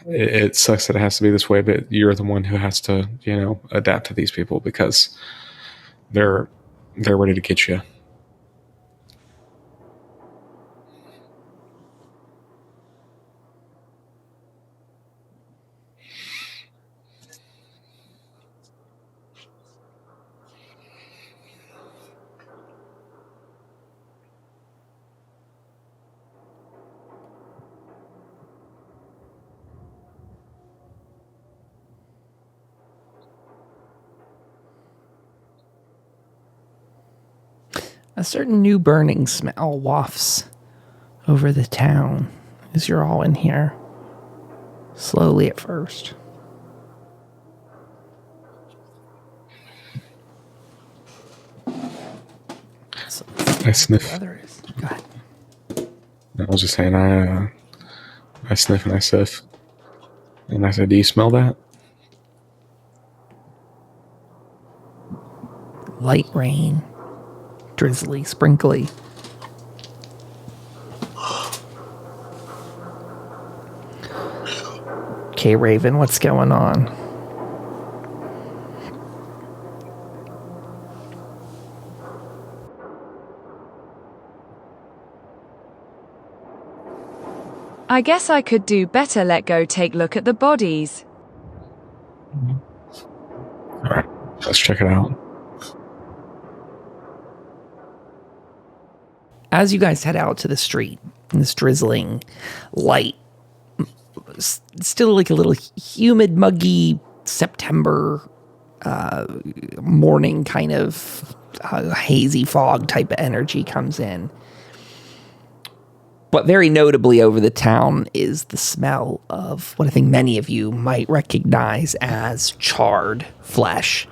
it sucks that it has to be this way, but you're the one who has to, adapt to these people because they're ready to get you. A certain new burning smell wafts over the town as you're all in here. Slowly at first. So I sniff. Go ahead. I was just saying, I sniff and I sniff. And I said, do you smell that? Light rain. Drizzly, sprinkly. Okay, Raven, what's going on? I guess I could do better. Let go, take look at the bodies. All right, let's check it out. As you guys head out to the street in this drizzling light, still like a little humid, muggy September morning kind of hazy fog type of energy comes in. But very notably over the town is the smell of what I think many of you might recognize as charred flesh.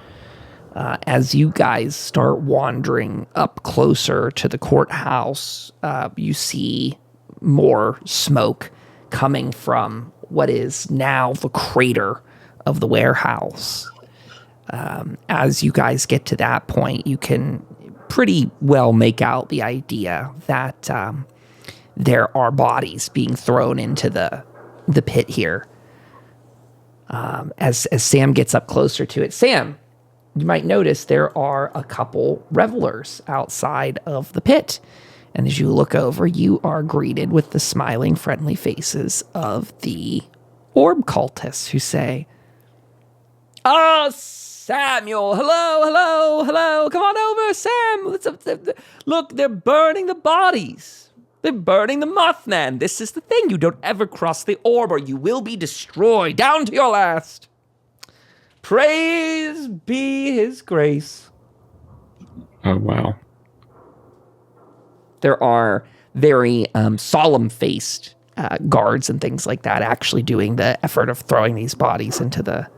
As you guys start wandering up closer to the courthouse, you see more smoke coming from what is now the crater of the warehouse. As you guys get to that point, you can pretty well make out the idea that there are bodies being thrown into the pit here. As Sam gets up closer to it, Sam, you might notice there are a couple revelers outside of the pit. And as you look over, you are greeted with the smiling, friendly faces of the orb cultists who say, "Ah, Samuel, hello. Come on over, Sam. Look, they're burning the bodies. They're burning the Mothman. This is the thing. You don't ever cross the orb or you will be destroyed down to your last. Praise be his grace." Oh, wow. There are very solemn-faced guards and things like that actually doing the effort of throwing these bodies into the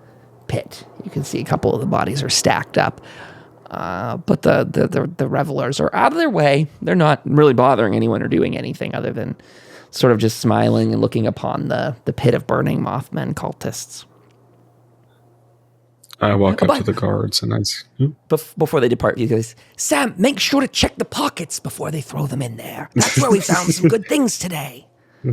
pit. You can see a couple of the bodies are stacked up. But the revelers are out of their way. They're not really bothering anyone or doing anything other than sort of just smiling and looking upon the pit of burning Mothman cultists. I walk up to the guards and Before they depart, he goes, "Sam, make sure to check the pockets before they throw them in there. That's where we found some good things today.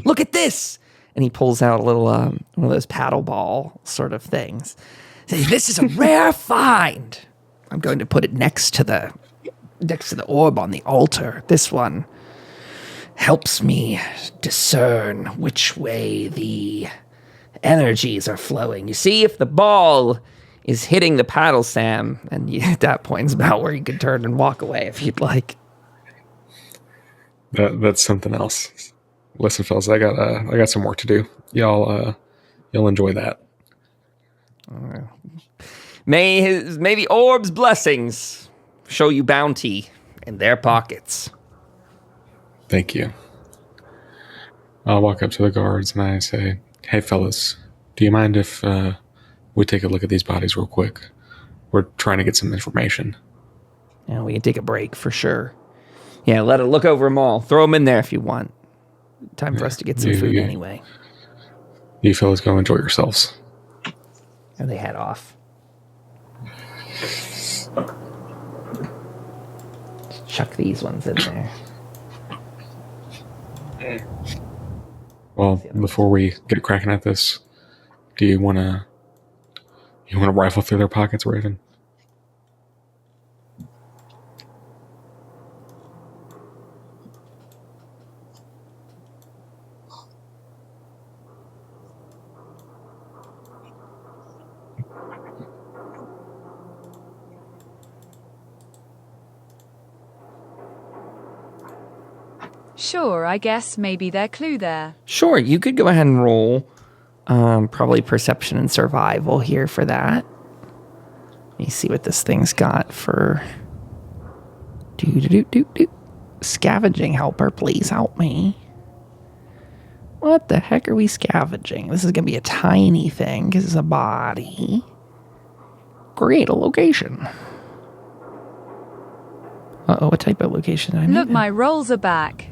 Look at this." And he pulls out a little, one of those paddle ball sort of things. Says, "This is a rare find. I'm going to put it next to the orb on the altar. This one helps me discern which way the energies are flowing. You see, if the ball is hitting the paddle, Sam, and at that point is about where you can turn and walk away if you'd like." That's something else. Listen, fellas, I got some work to do. Y'all enjoy that. May the orb's blessings show you bounty in their pockets. Thank you. I'll walk up to the guards and I say, "Hey, fellas, do you mind if we take a look at these bodies real quick? We're trying to get some information." And we can take a break for sure. Yeah, let it look over them all. Throw them in there if you want. Time for us to get some food anyway. You fellas go enjoy yourselves. And they head off. Chuck these ones in there. Well, before we get cracking at this, do you want to rifle through their pockets, Raven? Sure, I guess maybe their clue there. Sure, you could go ahead and roll probably perception and survival here for that. Let me see what this thing's got for... Scavenging helper, please help me. What the heck are we scavenging? This is going to be a tiny thing because it's a body. Create a location. Uh-oh, what type of location did I Look, make? my rolls are back.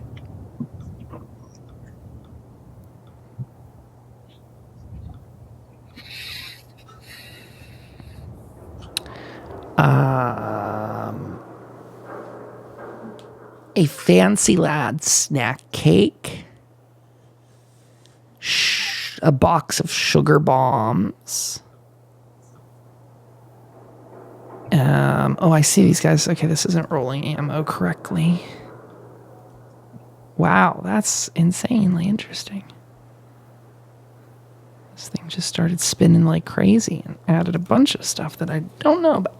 A fancy lad snack cake. A box of sugar bombs. Oh, I see these guys. Okay, this isn't rolling ammo correctly. Wow, that's insanely interesting. This thing just started spinning like crazy and added a bunch of stuff that I don't know about.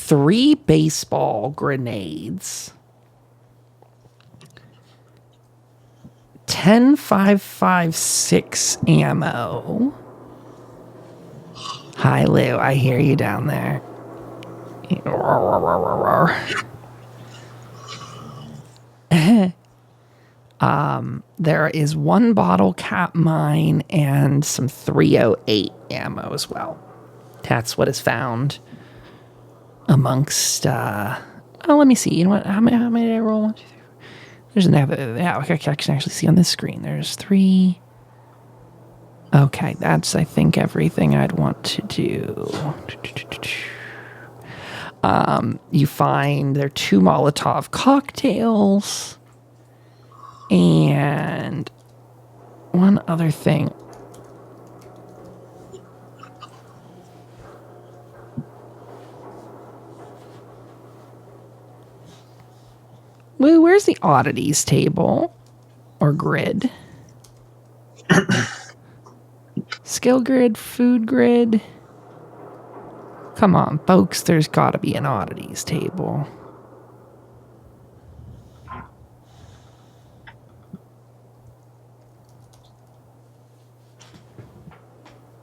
Three baseball grenades. 10.556 ammo. Hi, Lou. I hear you down there. There is one bottle cap mine and some 308 ammo as well. That's what is found amongst, let me see. You know what? How many did I roll? 1, 2, 3. There's another, yeah, I can actually see on this screen. There's 3. Okay, that's, I think, everything I'd want to do. You find there are 2 Molotov cocktails and one other thing. Lou, where's the oddities table? Or grid? Skill grid, food grid. Come on, folks, there's gotta be an oddities table.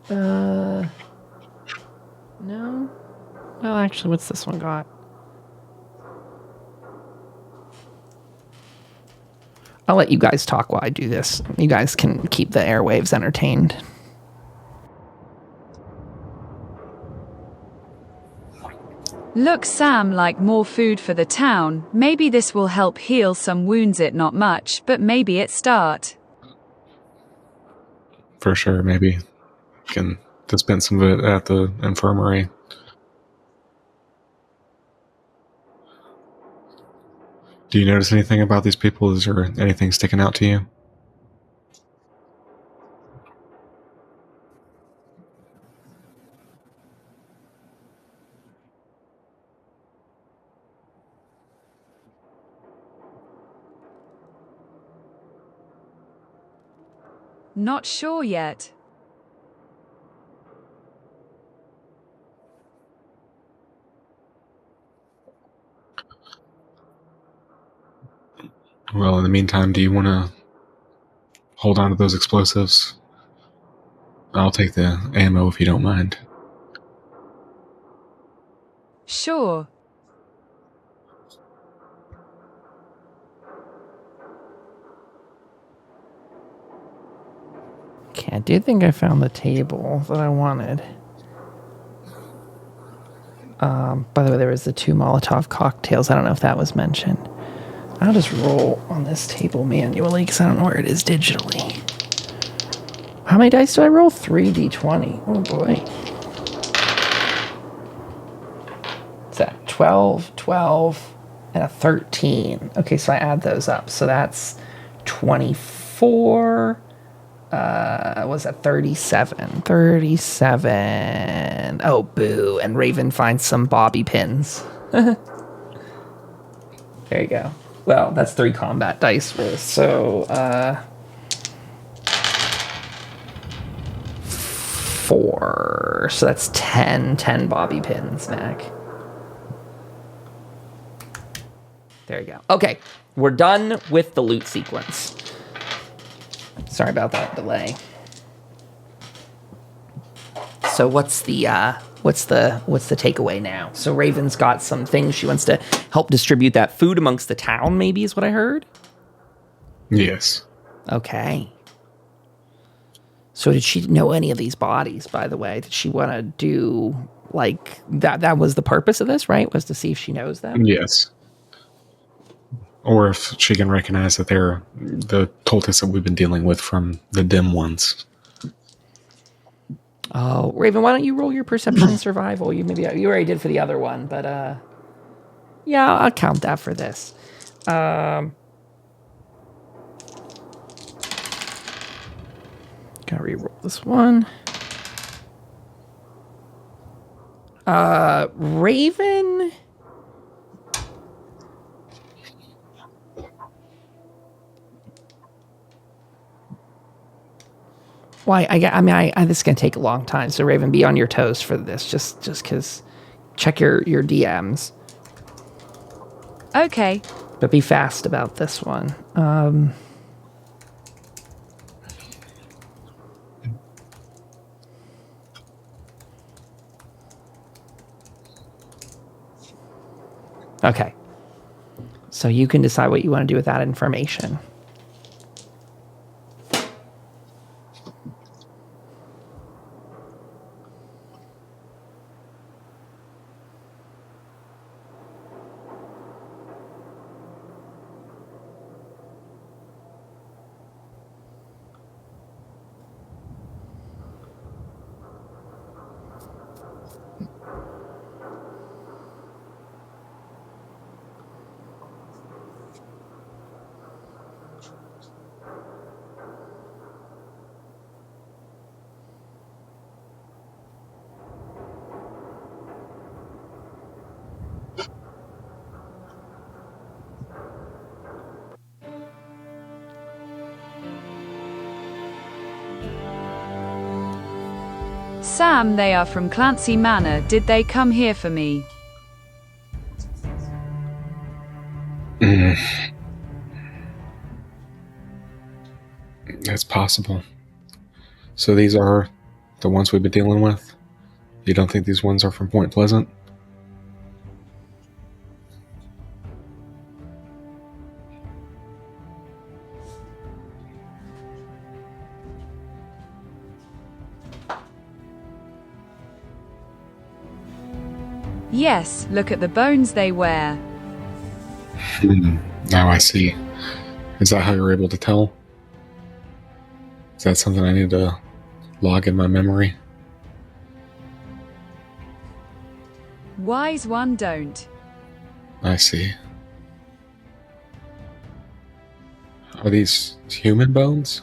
No? Well, actually, what's this one got? I'll let you guys talk while I do this. You guys can keep the airwaves entertained. Look, Sam, like more food for the town. Maybe this will help heal some wounds. It not much, but maybe it start. For sure, maybe. Can dispense some of it at the infirmary. Do you notice anything about these people? Is there anything sticking out to you? Not sure yet. Well, in the meantime, do you want to hold on to those explosives? I'll take the ammo if you don't mind. Sure. I did think I found the table that I wanted. By the way, there was the 2 Molotov cocktails. I don't know if that was mentioned. I'll just roll on this table manually because I don't know where it is digitally. How many dice do I roll? 3d20. Oh boy. What's that? 12, 12, and a 13. Okay, so I add those up. So that's 24. Was that 37? 37. Oh, boo. And Raven finds some bobby pins. There you go. Well, that's 3 combat dice worth. So, 4. So that's 10 bobby pins, Mac. There you go. Okay, we're done with the loot sequence. Sorry about that delay. So what's the takeaway now? So Raven's got some things she wants to help distribute that food amongst the town, maybe is what I heard? Yes. Okay. So did she know any of these bodies, by the way? Did she want to do, like, that was the purpose of this, right? Was to see if she knows them? Yes. Or if she can recognize that they're the cultists that we've been dealing with from the dim ones. Oh, Raven, why don't you roll your perception survival? You already did for the other one, but yeah, I'll count that for this. Gotta re-roll this one. Raven. Why? This is gonna take a long time. So Raven, be on your toes for this. Just because. Check your DMs. Okay. But be fast about this one. Okay. So you can decide what you want to do with that information. Sam, they are from Clancy Manor. Did they come here for me? That's possible. So these are the ones we've been dealing with? You don't think these ones are from Point Pleasant? Yes, look at the bones they wear. Now I see. Is that how you're able to tell? Is that something I need to log in my memory? Wise one don't. I see. Are these human bones?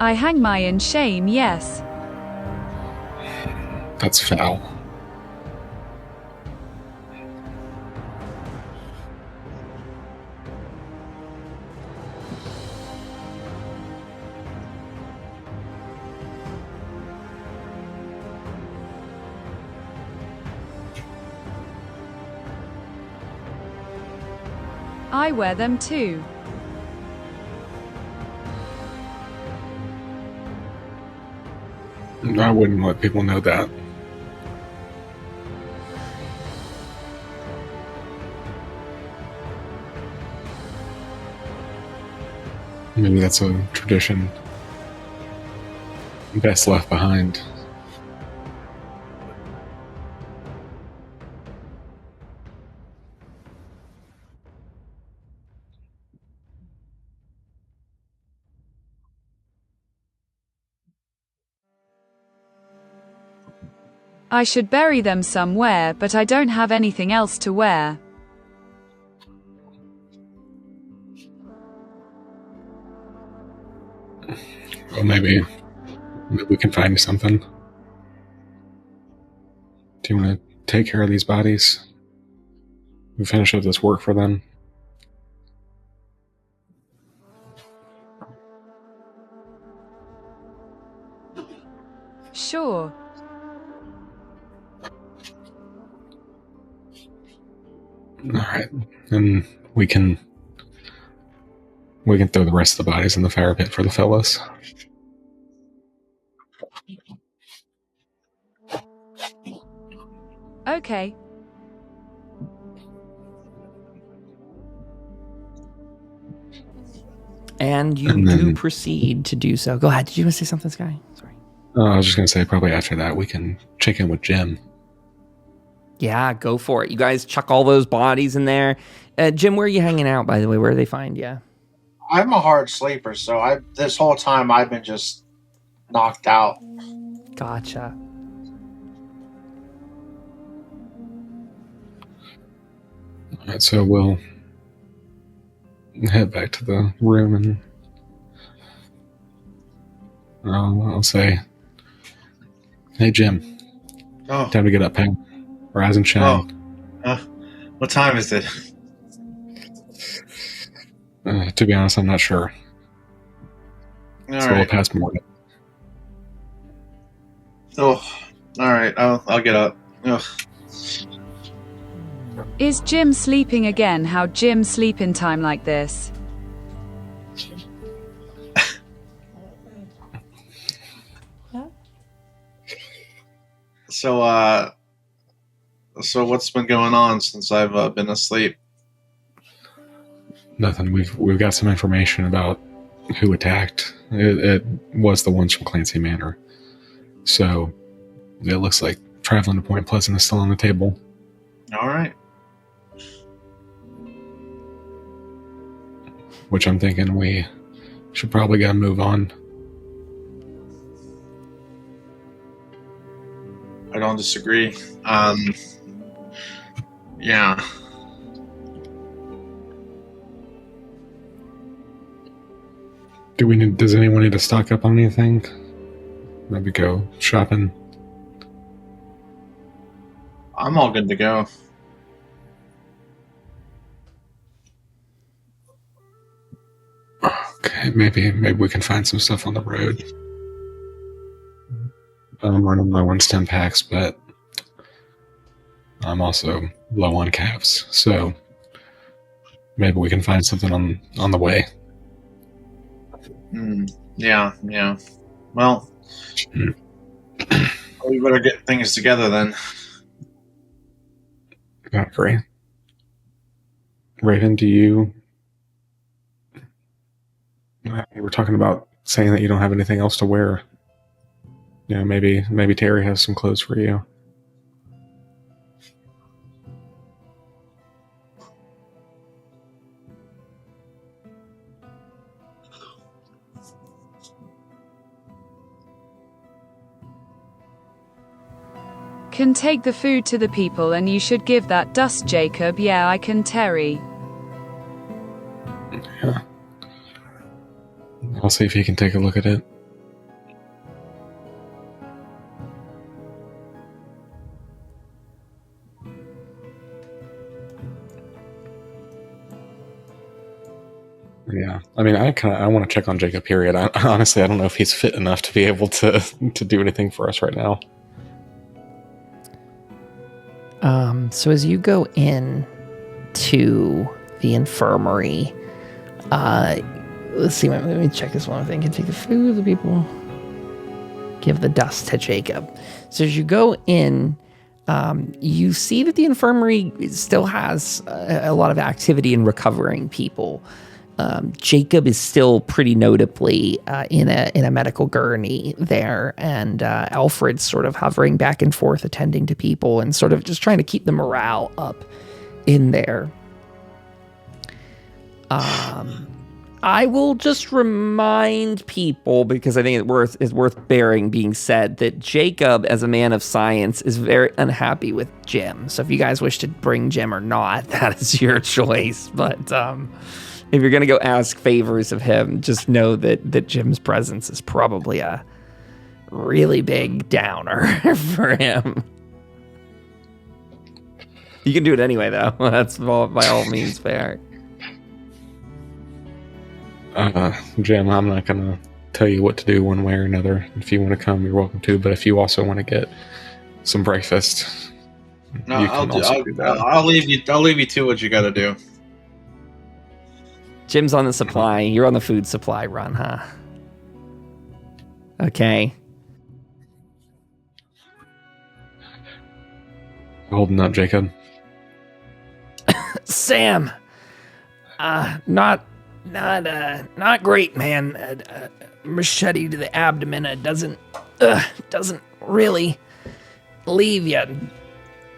I hang my in shame, yes. That's foul. I wear them too. I wouldn't let people know that. Maybe that's a tradition best left behind. I should bury them somewhere, but I don't have anything else to wear. Well, maybe we can find you something. Do you want to take care of these bodies? We finish up this work for them. Sure. Alright. And we can throw the rest of the bodies in the fire pit for the fellas. Okay. And you do proceed to do so. Go ahead. Did you want to say something, Sky? Sorry. I was just going to say, probably after that, we can check in with Jim. Yeah, go for it. You guys chuck all those bodies in there. Jim, where are you hanging out, by the way? Where do they find you? I'm a hard sleeper, so this whole time I've been just knocked out. Gotcha. All right, so we'll head back to the room and I'll say, "Hey, Jim. Oh, Time to get up, pal. Rise and shine." What time is it? To be honest, I'm not sure. It's a little past morning. Oh, all right. I'll get up. Ugh. Is Jim sleeping again? How Jim sleep in time like this? So what's been going on since I've been asleep? Nothing. We've got some information about who attacked. It was the ones from Clancy Manor. So it looks like traveling to Point Pleasant is still on the table. All right. Which I'm thinking we should probably gotta move on. I don't disagree. Yeah. Does anyone need to stock up on anything? Maybe go shopping? I'm all good to go. Okay, maybe we can find some stuff on the road. I'm running low on stem packs, but I'm also low on caps, so maybe we can find something on the way. Yeah. Well, we better get things together then. I agree. Raven, do you... We were talking about saying that you don't have anything else to wear. You know, maybe Terry has some clothes for you. Can take the food to the people and you should give that dust, Jacob. Yeah, I can, Terry. Yeah. I'll see if he can take a look at it. Yeah, I mean, I want to check on Jacob. Period. Honestly, I don't know if he's fit enough to be able to do anything for us right now. So as you go in to the infirmary, let's see. Let me check this one thing. Can take the food of the people. Give the dust to Jacob. So as you go in, you see that the infirmary still has a lot of activity in recovering people. Jacob is still pretty notably in a medical gurney there, and Alfred's sort of hovering back and forth, attending to people, and sort of just trying to keep the morale up in there. I will just remind people, because I think it's worth being said, that Jacob, as a man of science, is very unhappy with Jim. So if you guys wish to bring Jim or not, that is your choice. But if you're going to go ask favors of him, just know that Jim's presence is probably a really big downer for him. You can do it anyway, though. That's by all means fair. Jim, I'm not going to tell you what to do one way or another. If you want to come, you're welcome to. But if you also want to get some breakfast, no, you can also do that. I'll leave you to what you got to do. Jim's on the supply. You're on the food supply run, huh? Okay. Holding up, Jacob. Sam, not great, man. Machete to the abdomen. It doesn't really leave you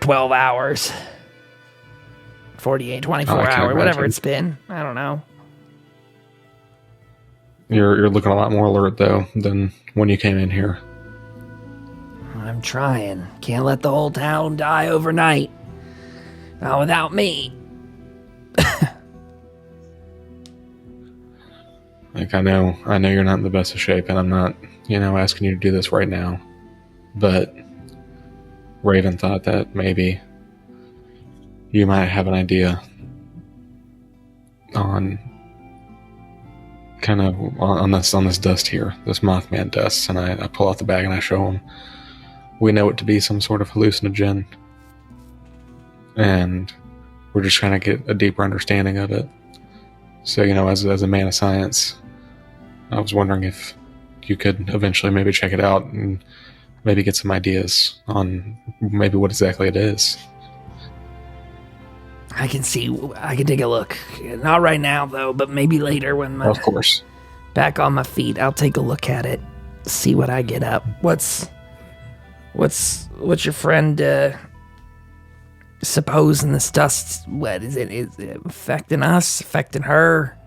12 hours, 48, 24 hours, whatever it's been. I don't know. You're looking a lot more alert though than when you came in here. I'm trying. Can't let the whole town die overnight. Not without me. Like, I know you're not in the best of shape, and I'm not, asking you to do this right now. But Raven thought that maybe you might have an idea on kind of on this dust here, this Mothman dust. And I pull out the bag and I show him. We know it to be some sort of hallucinogen, and we're just trying to get a deeper understanding of it. So, as a man of science, I was wondering if you could eventually maybe check it out and maybe get some ideas on maybe what exactly it is. I can take a look. Not right now, though, but maybe later when I'm of course back on my feet, I'll take a look at it, see what I get up. What's your friend supposing this dust? What is it? Is it affecting us? Affecting her?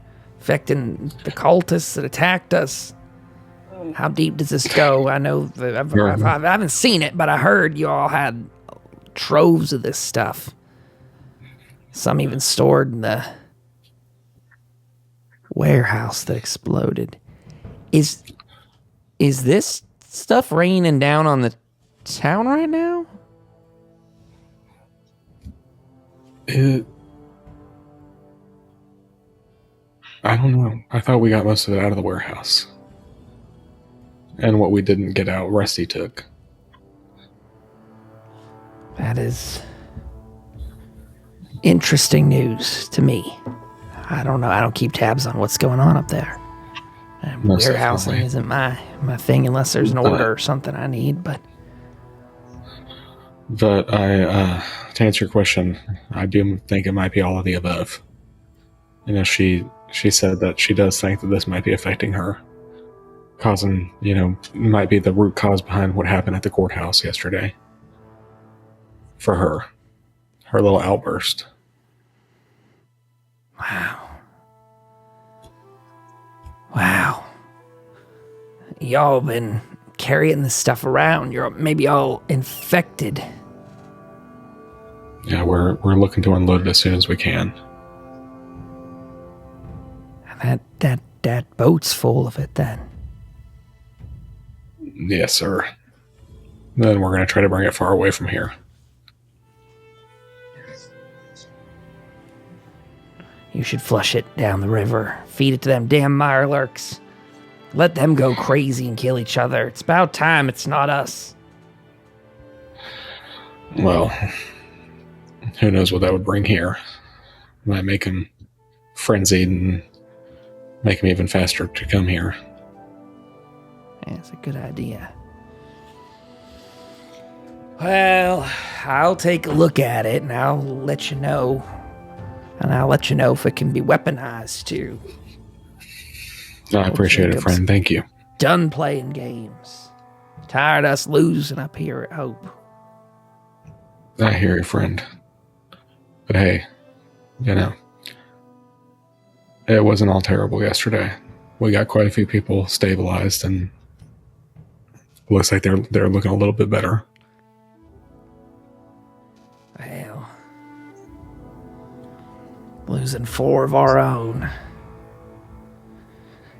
Affecting the cultists that attacked us? How deep does this go? I know I haven't seen it, but I heard you all had troves of this stuff. Some even stored in the warehouse that exploded. Is this stuff raining down on the town right now? I don't know. I thought we got most of it out of the warehouse. And what we didn't get out, Rusty took. That is interesting news to me. I don't know. I don't keep tabs on what's going on up there. Warehousing isn't my thing unless there's an order or something I need, but I to answer your question, I do think it might be all of the above. She said that she does think that this might be affecting her, causing, might be the root cause behind what happened at the courthouse yesterday. For her little outburst. Wow. Y'all been carrying this stuff around. You're maybe all infected. Yeah, we're looking to unload it as soon as we can. That boat's full of it then. Yes, sir. Then we're going to try to bring it far away from here. You should flush it down the river. Feed it to them damn mirelurks. Let them go crazy and kill each other. It's about time it's not us. Well, who knows what that would bring here. Might make them frenzied and make them even faster to come here. Yeah, it's a good idea. Well, I'll take a look at it and I'll let you know And I'll let you know if it can be weaponized too. I appreciate it, friend. Thank you. Done playing games. Tired of us losing up here at Hope. I hear you, friend. But hey, it wasn't all terrible yesterday. We got quite a few people stabilized, and it looks like they're looking a little bit better. Well, losing 4 of our own.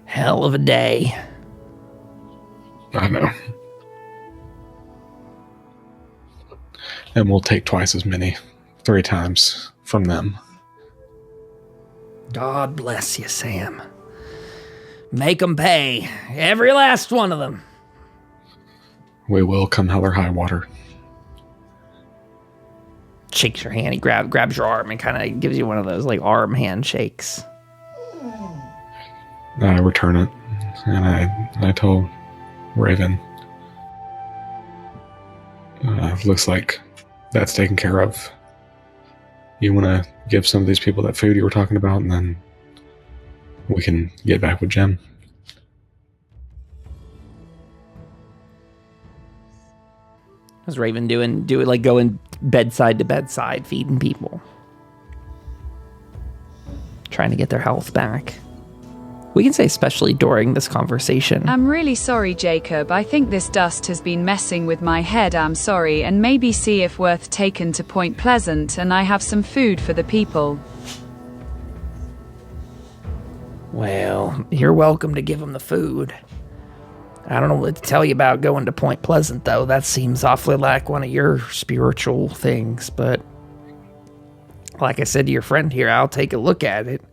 Hell of a day. I know. And we'll take twice as many, 3 times from them. God bless you, Sam. Make them pay. Every last one of them. We will, come hell or high water. Shakes your hand. He grabs your arm and kind of gives you one of those like arm handshakes. I return it, and I told Raven, looks like that's taken care of. You want to give some of these people that food you were talking about, and then we can get back with Jem. How's Raven doing? Do it like going bedside to bedside, feeding people, trying to get their health back. We can say especially during this conversation. I'm really sorry, Jacob. I think this dust has been messing with my head. I'm sorry, and maybe see if worth taken to Point Pleasant, and I have some food for the people. Well, you're welcome to give them the food. I don't know what to tell you about going to Point Pleasant, though. That seems awfully like one of your spiritual things, but like I said to your friend here, I'll take a look at it.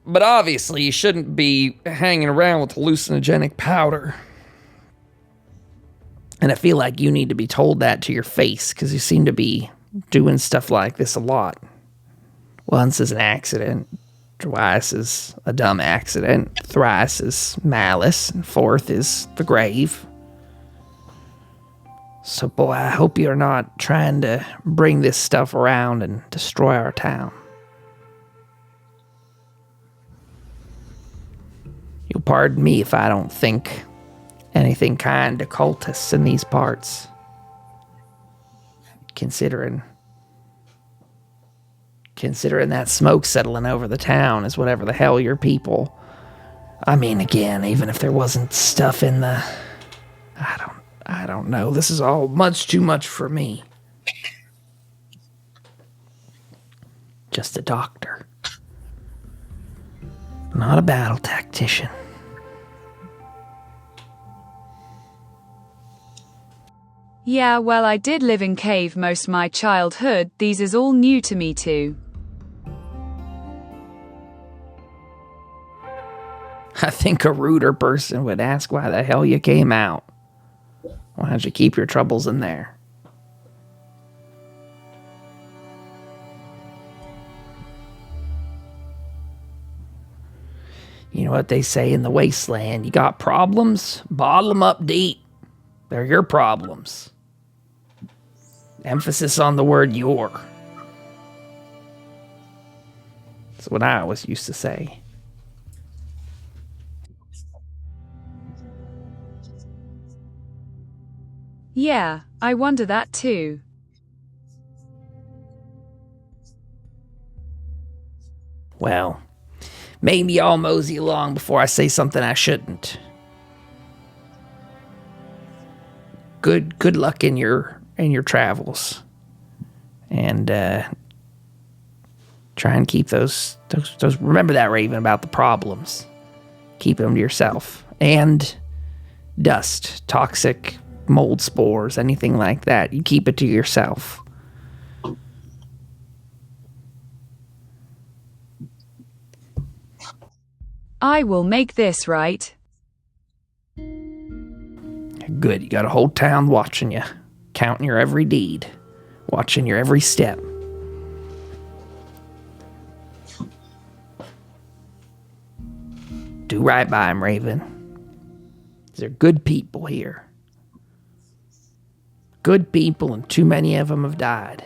But obviously, you shouldn't be hanging around with hallucinogenic powder. And I feel like you need to be told that to your face, because you seem to be doing stuff like this a lot. Once is an accident, twice is a dumb accident, thrice is malice, and fourth is the grave. So, boy, I hope you're not trying to bring this stuff around and destroy our town. You'll pardon me if I don't think anything kind to cultists in these parts. Considering that smoke settling over the town is whatever the hell your people. I mean, again, even if there wasn't stuff in the... I don't know. This is all much too much for me. Just a doctor. Not a battle tactician. Yeah, well, I did live in cave most my childhood. These is all new to me too. I think a ruder person would ask why the hell you came out. Why don't you keep your troubles in there? You know what they say in the wasteland? You got problems? Bottle them up deep. They're your problems. Emphasis on the word your. That's what I always used to say. Yeah, I wonder that too. Well, maybe I'll mosey along before I say something I shouldn't. Good luck in your travels, and try and keep those. Remember that, Raven, about the problems. Keep them to yourself, and dust, toxic mold spores, anything like that. You keep it to yourself. I will make this right. Good, you got a whole town watching you, counting your every deed, watching your every step. Do right by him, Raven. They're good people here. Good people, and too many of them have died.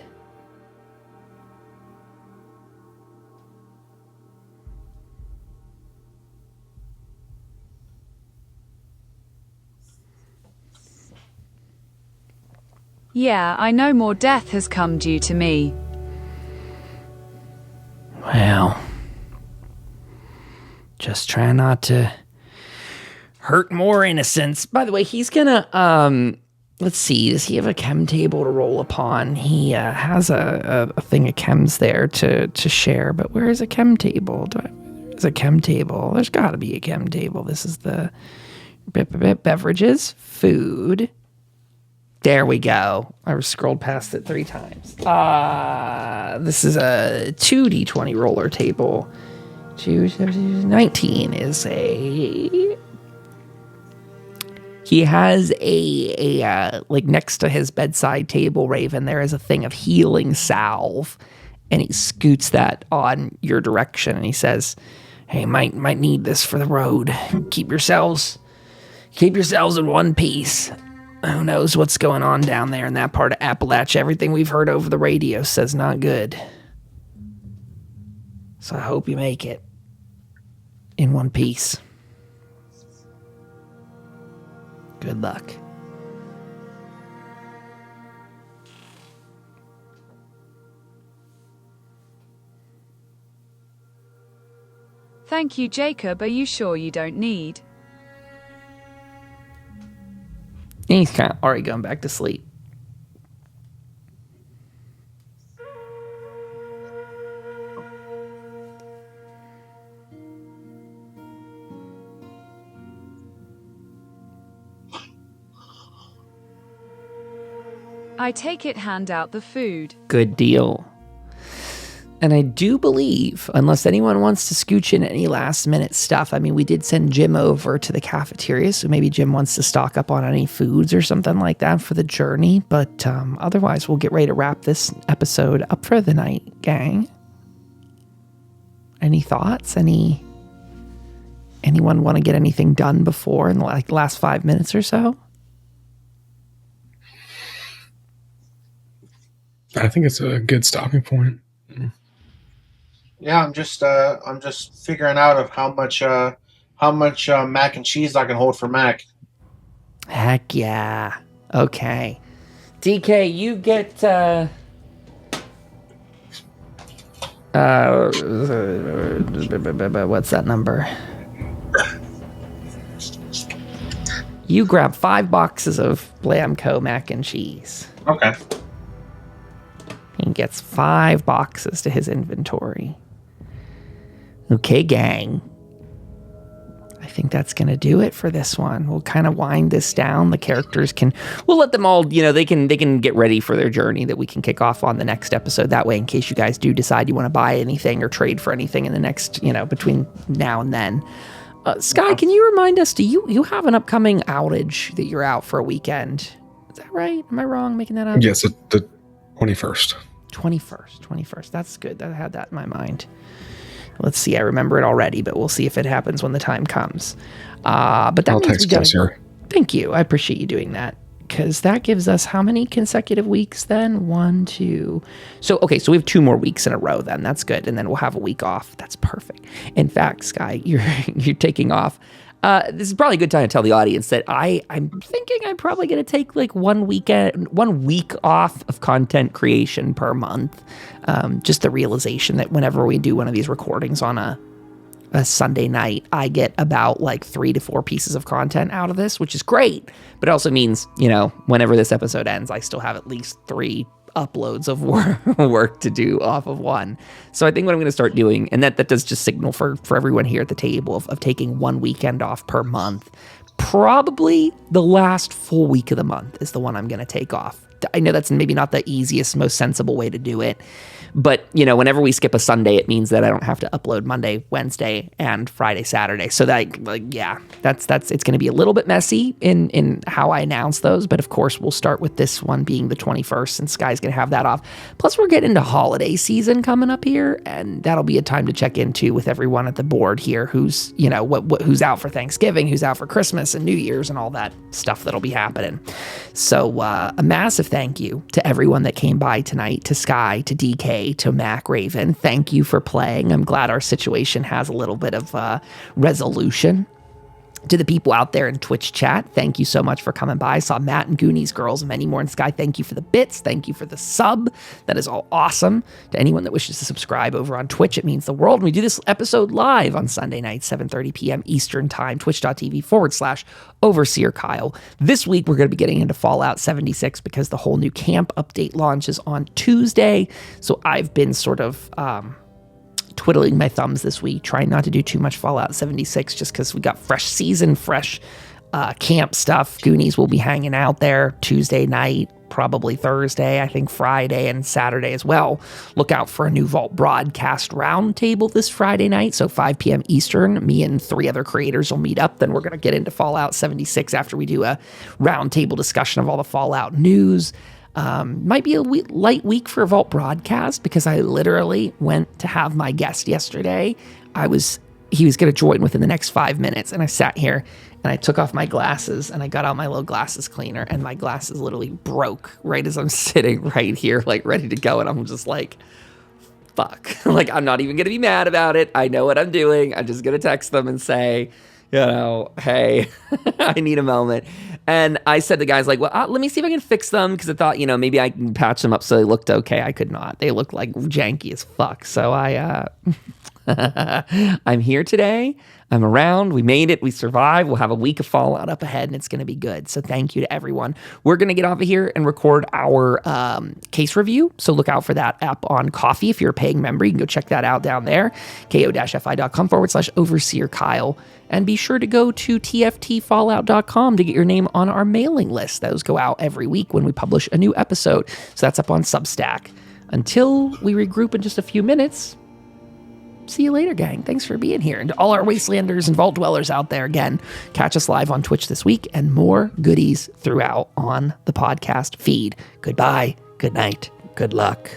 Yeah, I know more death has come due to me. Well, just try not to hurt more innocents. By the way, he's gonna, let's see, does he have a chem table to roll upon? He has a thing of chems there to share, but where is a chem table? There's a chem table. There's got to be a chem table. This is the beverages, food. There we go. I scrolled past it 3 times. This is a 2d20 roller table. 19 is a... He has a like next to his bedside table, Raven, there is a thing of healing salve, and he scoots that on your direction, and he says, "Hey, might need this for the road. Keep yourselves in one piece. Who knows what's going on down there in that part of Appalachia? Everything we've heard over the radio says not good. So I hope you make it in one piece. Good luck." Thank you, Jacob. Are you sure you don't need? He's kind of already going back to sleep. I take it, hand out the food. Good deal. And I do believe, unless anyone wants to scooch in any last minute stuff, I mean, we did send Jim over to the cafeteria, so maybe Jim wants to stock up on any foods or something like that for the journey. But otherwise, we'll get ready to wrap this episode up for the night, gang. Any thoughts? Anyone want to get anything done before in the last 5 minutes or so? I think it's a good stopping point. Yeah, I'm just figuring out of how much mac and cheese I can hold for Mac. Heck yeah. Okay. DK, you get what's that number? You grab 5 boxes of Blamco mac and cheese. Okay. He gets 5 boxes to his inventory. Okay, gang. I think that's going to do it for this one. We'll kind of wind this down. The characters we'll let them all, they can get ready for their journey that we can kick off on the next episode. That way, in case you guys do decide you want to buy anything or trade for anything in the next, between now and then. Sky, can you remind us, do you have an upcoming outage that you're out for a weekend? Is that right? Am I wrong making that up? Yes, the 21st. 21st. That's good. I had that in my mind. Let's see. I remember it already, but we'll see if it happens when the time comes. But that I'll means text you, sir. Thank you. I appreciate you doing that, because that gives us how many consecutive weeks then? 1, 2. So we have 2 more weeks in a row then. That's good. And then we'll have a week off. That's perfect. In fact, Sky, you're taking off. This is probably a good time to tell the audience that I'm thinking I'm probably going to take like 1 week off of content creation per month. Just the realization that whenever we do one of these recordings on a Sunday night, I get about like 3 to 4 pieces of content out of this, which is great. But it also means, whenever this episode ends, I still have at least 3 uploads of work to do off of one. So I think what I'm going to start doing, and that does just signal for everyone here at the table of taking 1 weekend off per month. Probably the last full week of the month is the one I'm going to take off. I know that's maybe not the easiest, most sensible way to do it. But, whenever we skip a Sunday, it means that I don't have to upload Monday, Wednesday, and Friday, Saturday. So that's it's going to be a little bit messy in how I announce those. But of course, we'll start with this one being the 21st, and Sky's going to have that off. Plus, we're getting into holiday season coming up here, and that'll be a time to check into with everyone at the board here who's, who's out for Thanksgiving, who's out for Christmas and New Year's and all that stuff that'll be happening. So a massive thank you to everyone that came by tonight, to Sky, to DK, to Mac, Raven. Thank you for playing. I'm glad our situation has a little bit of resolution. To the people out there in Twitch chat, thank you so much for coming by. I saw Matt and Goonies Girls and many more in the sky. Thank you for the bits. Thank you for the sub. That is all awesome. To anyone that wishes to subscribe over on Twitch, it means the world. We do this episode live on Sunday night, 7:30 p.m. Eastern Time, twitch.tv/Overseer Kyle. This week, we're going to be getting into Fallout 76 because the whole new camp update launches on Tuesday. So I've been sort of twiddling my thumbs this week, trying not to do too much Fallout 76 just because we got fresh season, fresh camp stuff. Goonies will be hanging out there Tuesday night, probably Thursday, I think Friday and Saturday as well. Look out for a new Vault broadcast roundtable this Friday night, so 5 p.m. Eastern. Me and 3 other creators will meet up. Then we're going to get into Fallout 76 after we do a roundtable discussion of all the Fallout news. Might be a light week for a Vault broadcast because I literally went to have my guest yesterday. He was going to join within the next 5 minutes, and I sat here and I took off my glasses and I got out my little glasses cleaner, and my glasses literally broke right as I'm sitting right here, like ready to go. And I'm just like, fuck. Like, I'm not even going to be mad about it. I know what I'm doing. I'm just going to text them and say, hey, I need a moment. And I said to the guys, like, well, let me see if I can fix them, because I thought, maybe I can patch them up so they looked okay. I could not. They looked like janky as fuck. So I'm here today. I'm around. We made it. We survived. We'll have a week of Fallout up ahead, and it's going to be good. So thank you to everyone. We're going to get off of here and record our case review. So look out for that app on Coffee. If you're a paying member, you can go check that out down there. ko-fi.com/Overseer Kyle. And be sure to go to tftfallout.com to get your name on our mailing list. Those go out every week when we publish a new episode. So that's up on Substack. Until we regroup in just a few minutes, see you later, gang. Thanks for being here. And to all our Wastelanders and Vault Dwellers out there, again, catch us live on Twitch this week and more goodies throughout on the podcast feed. Goodbye, good night, good luck.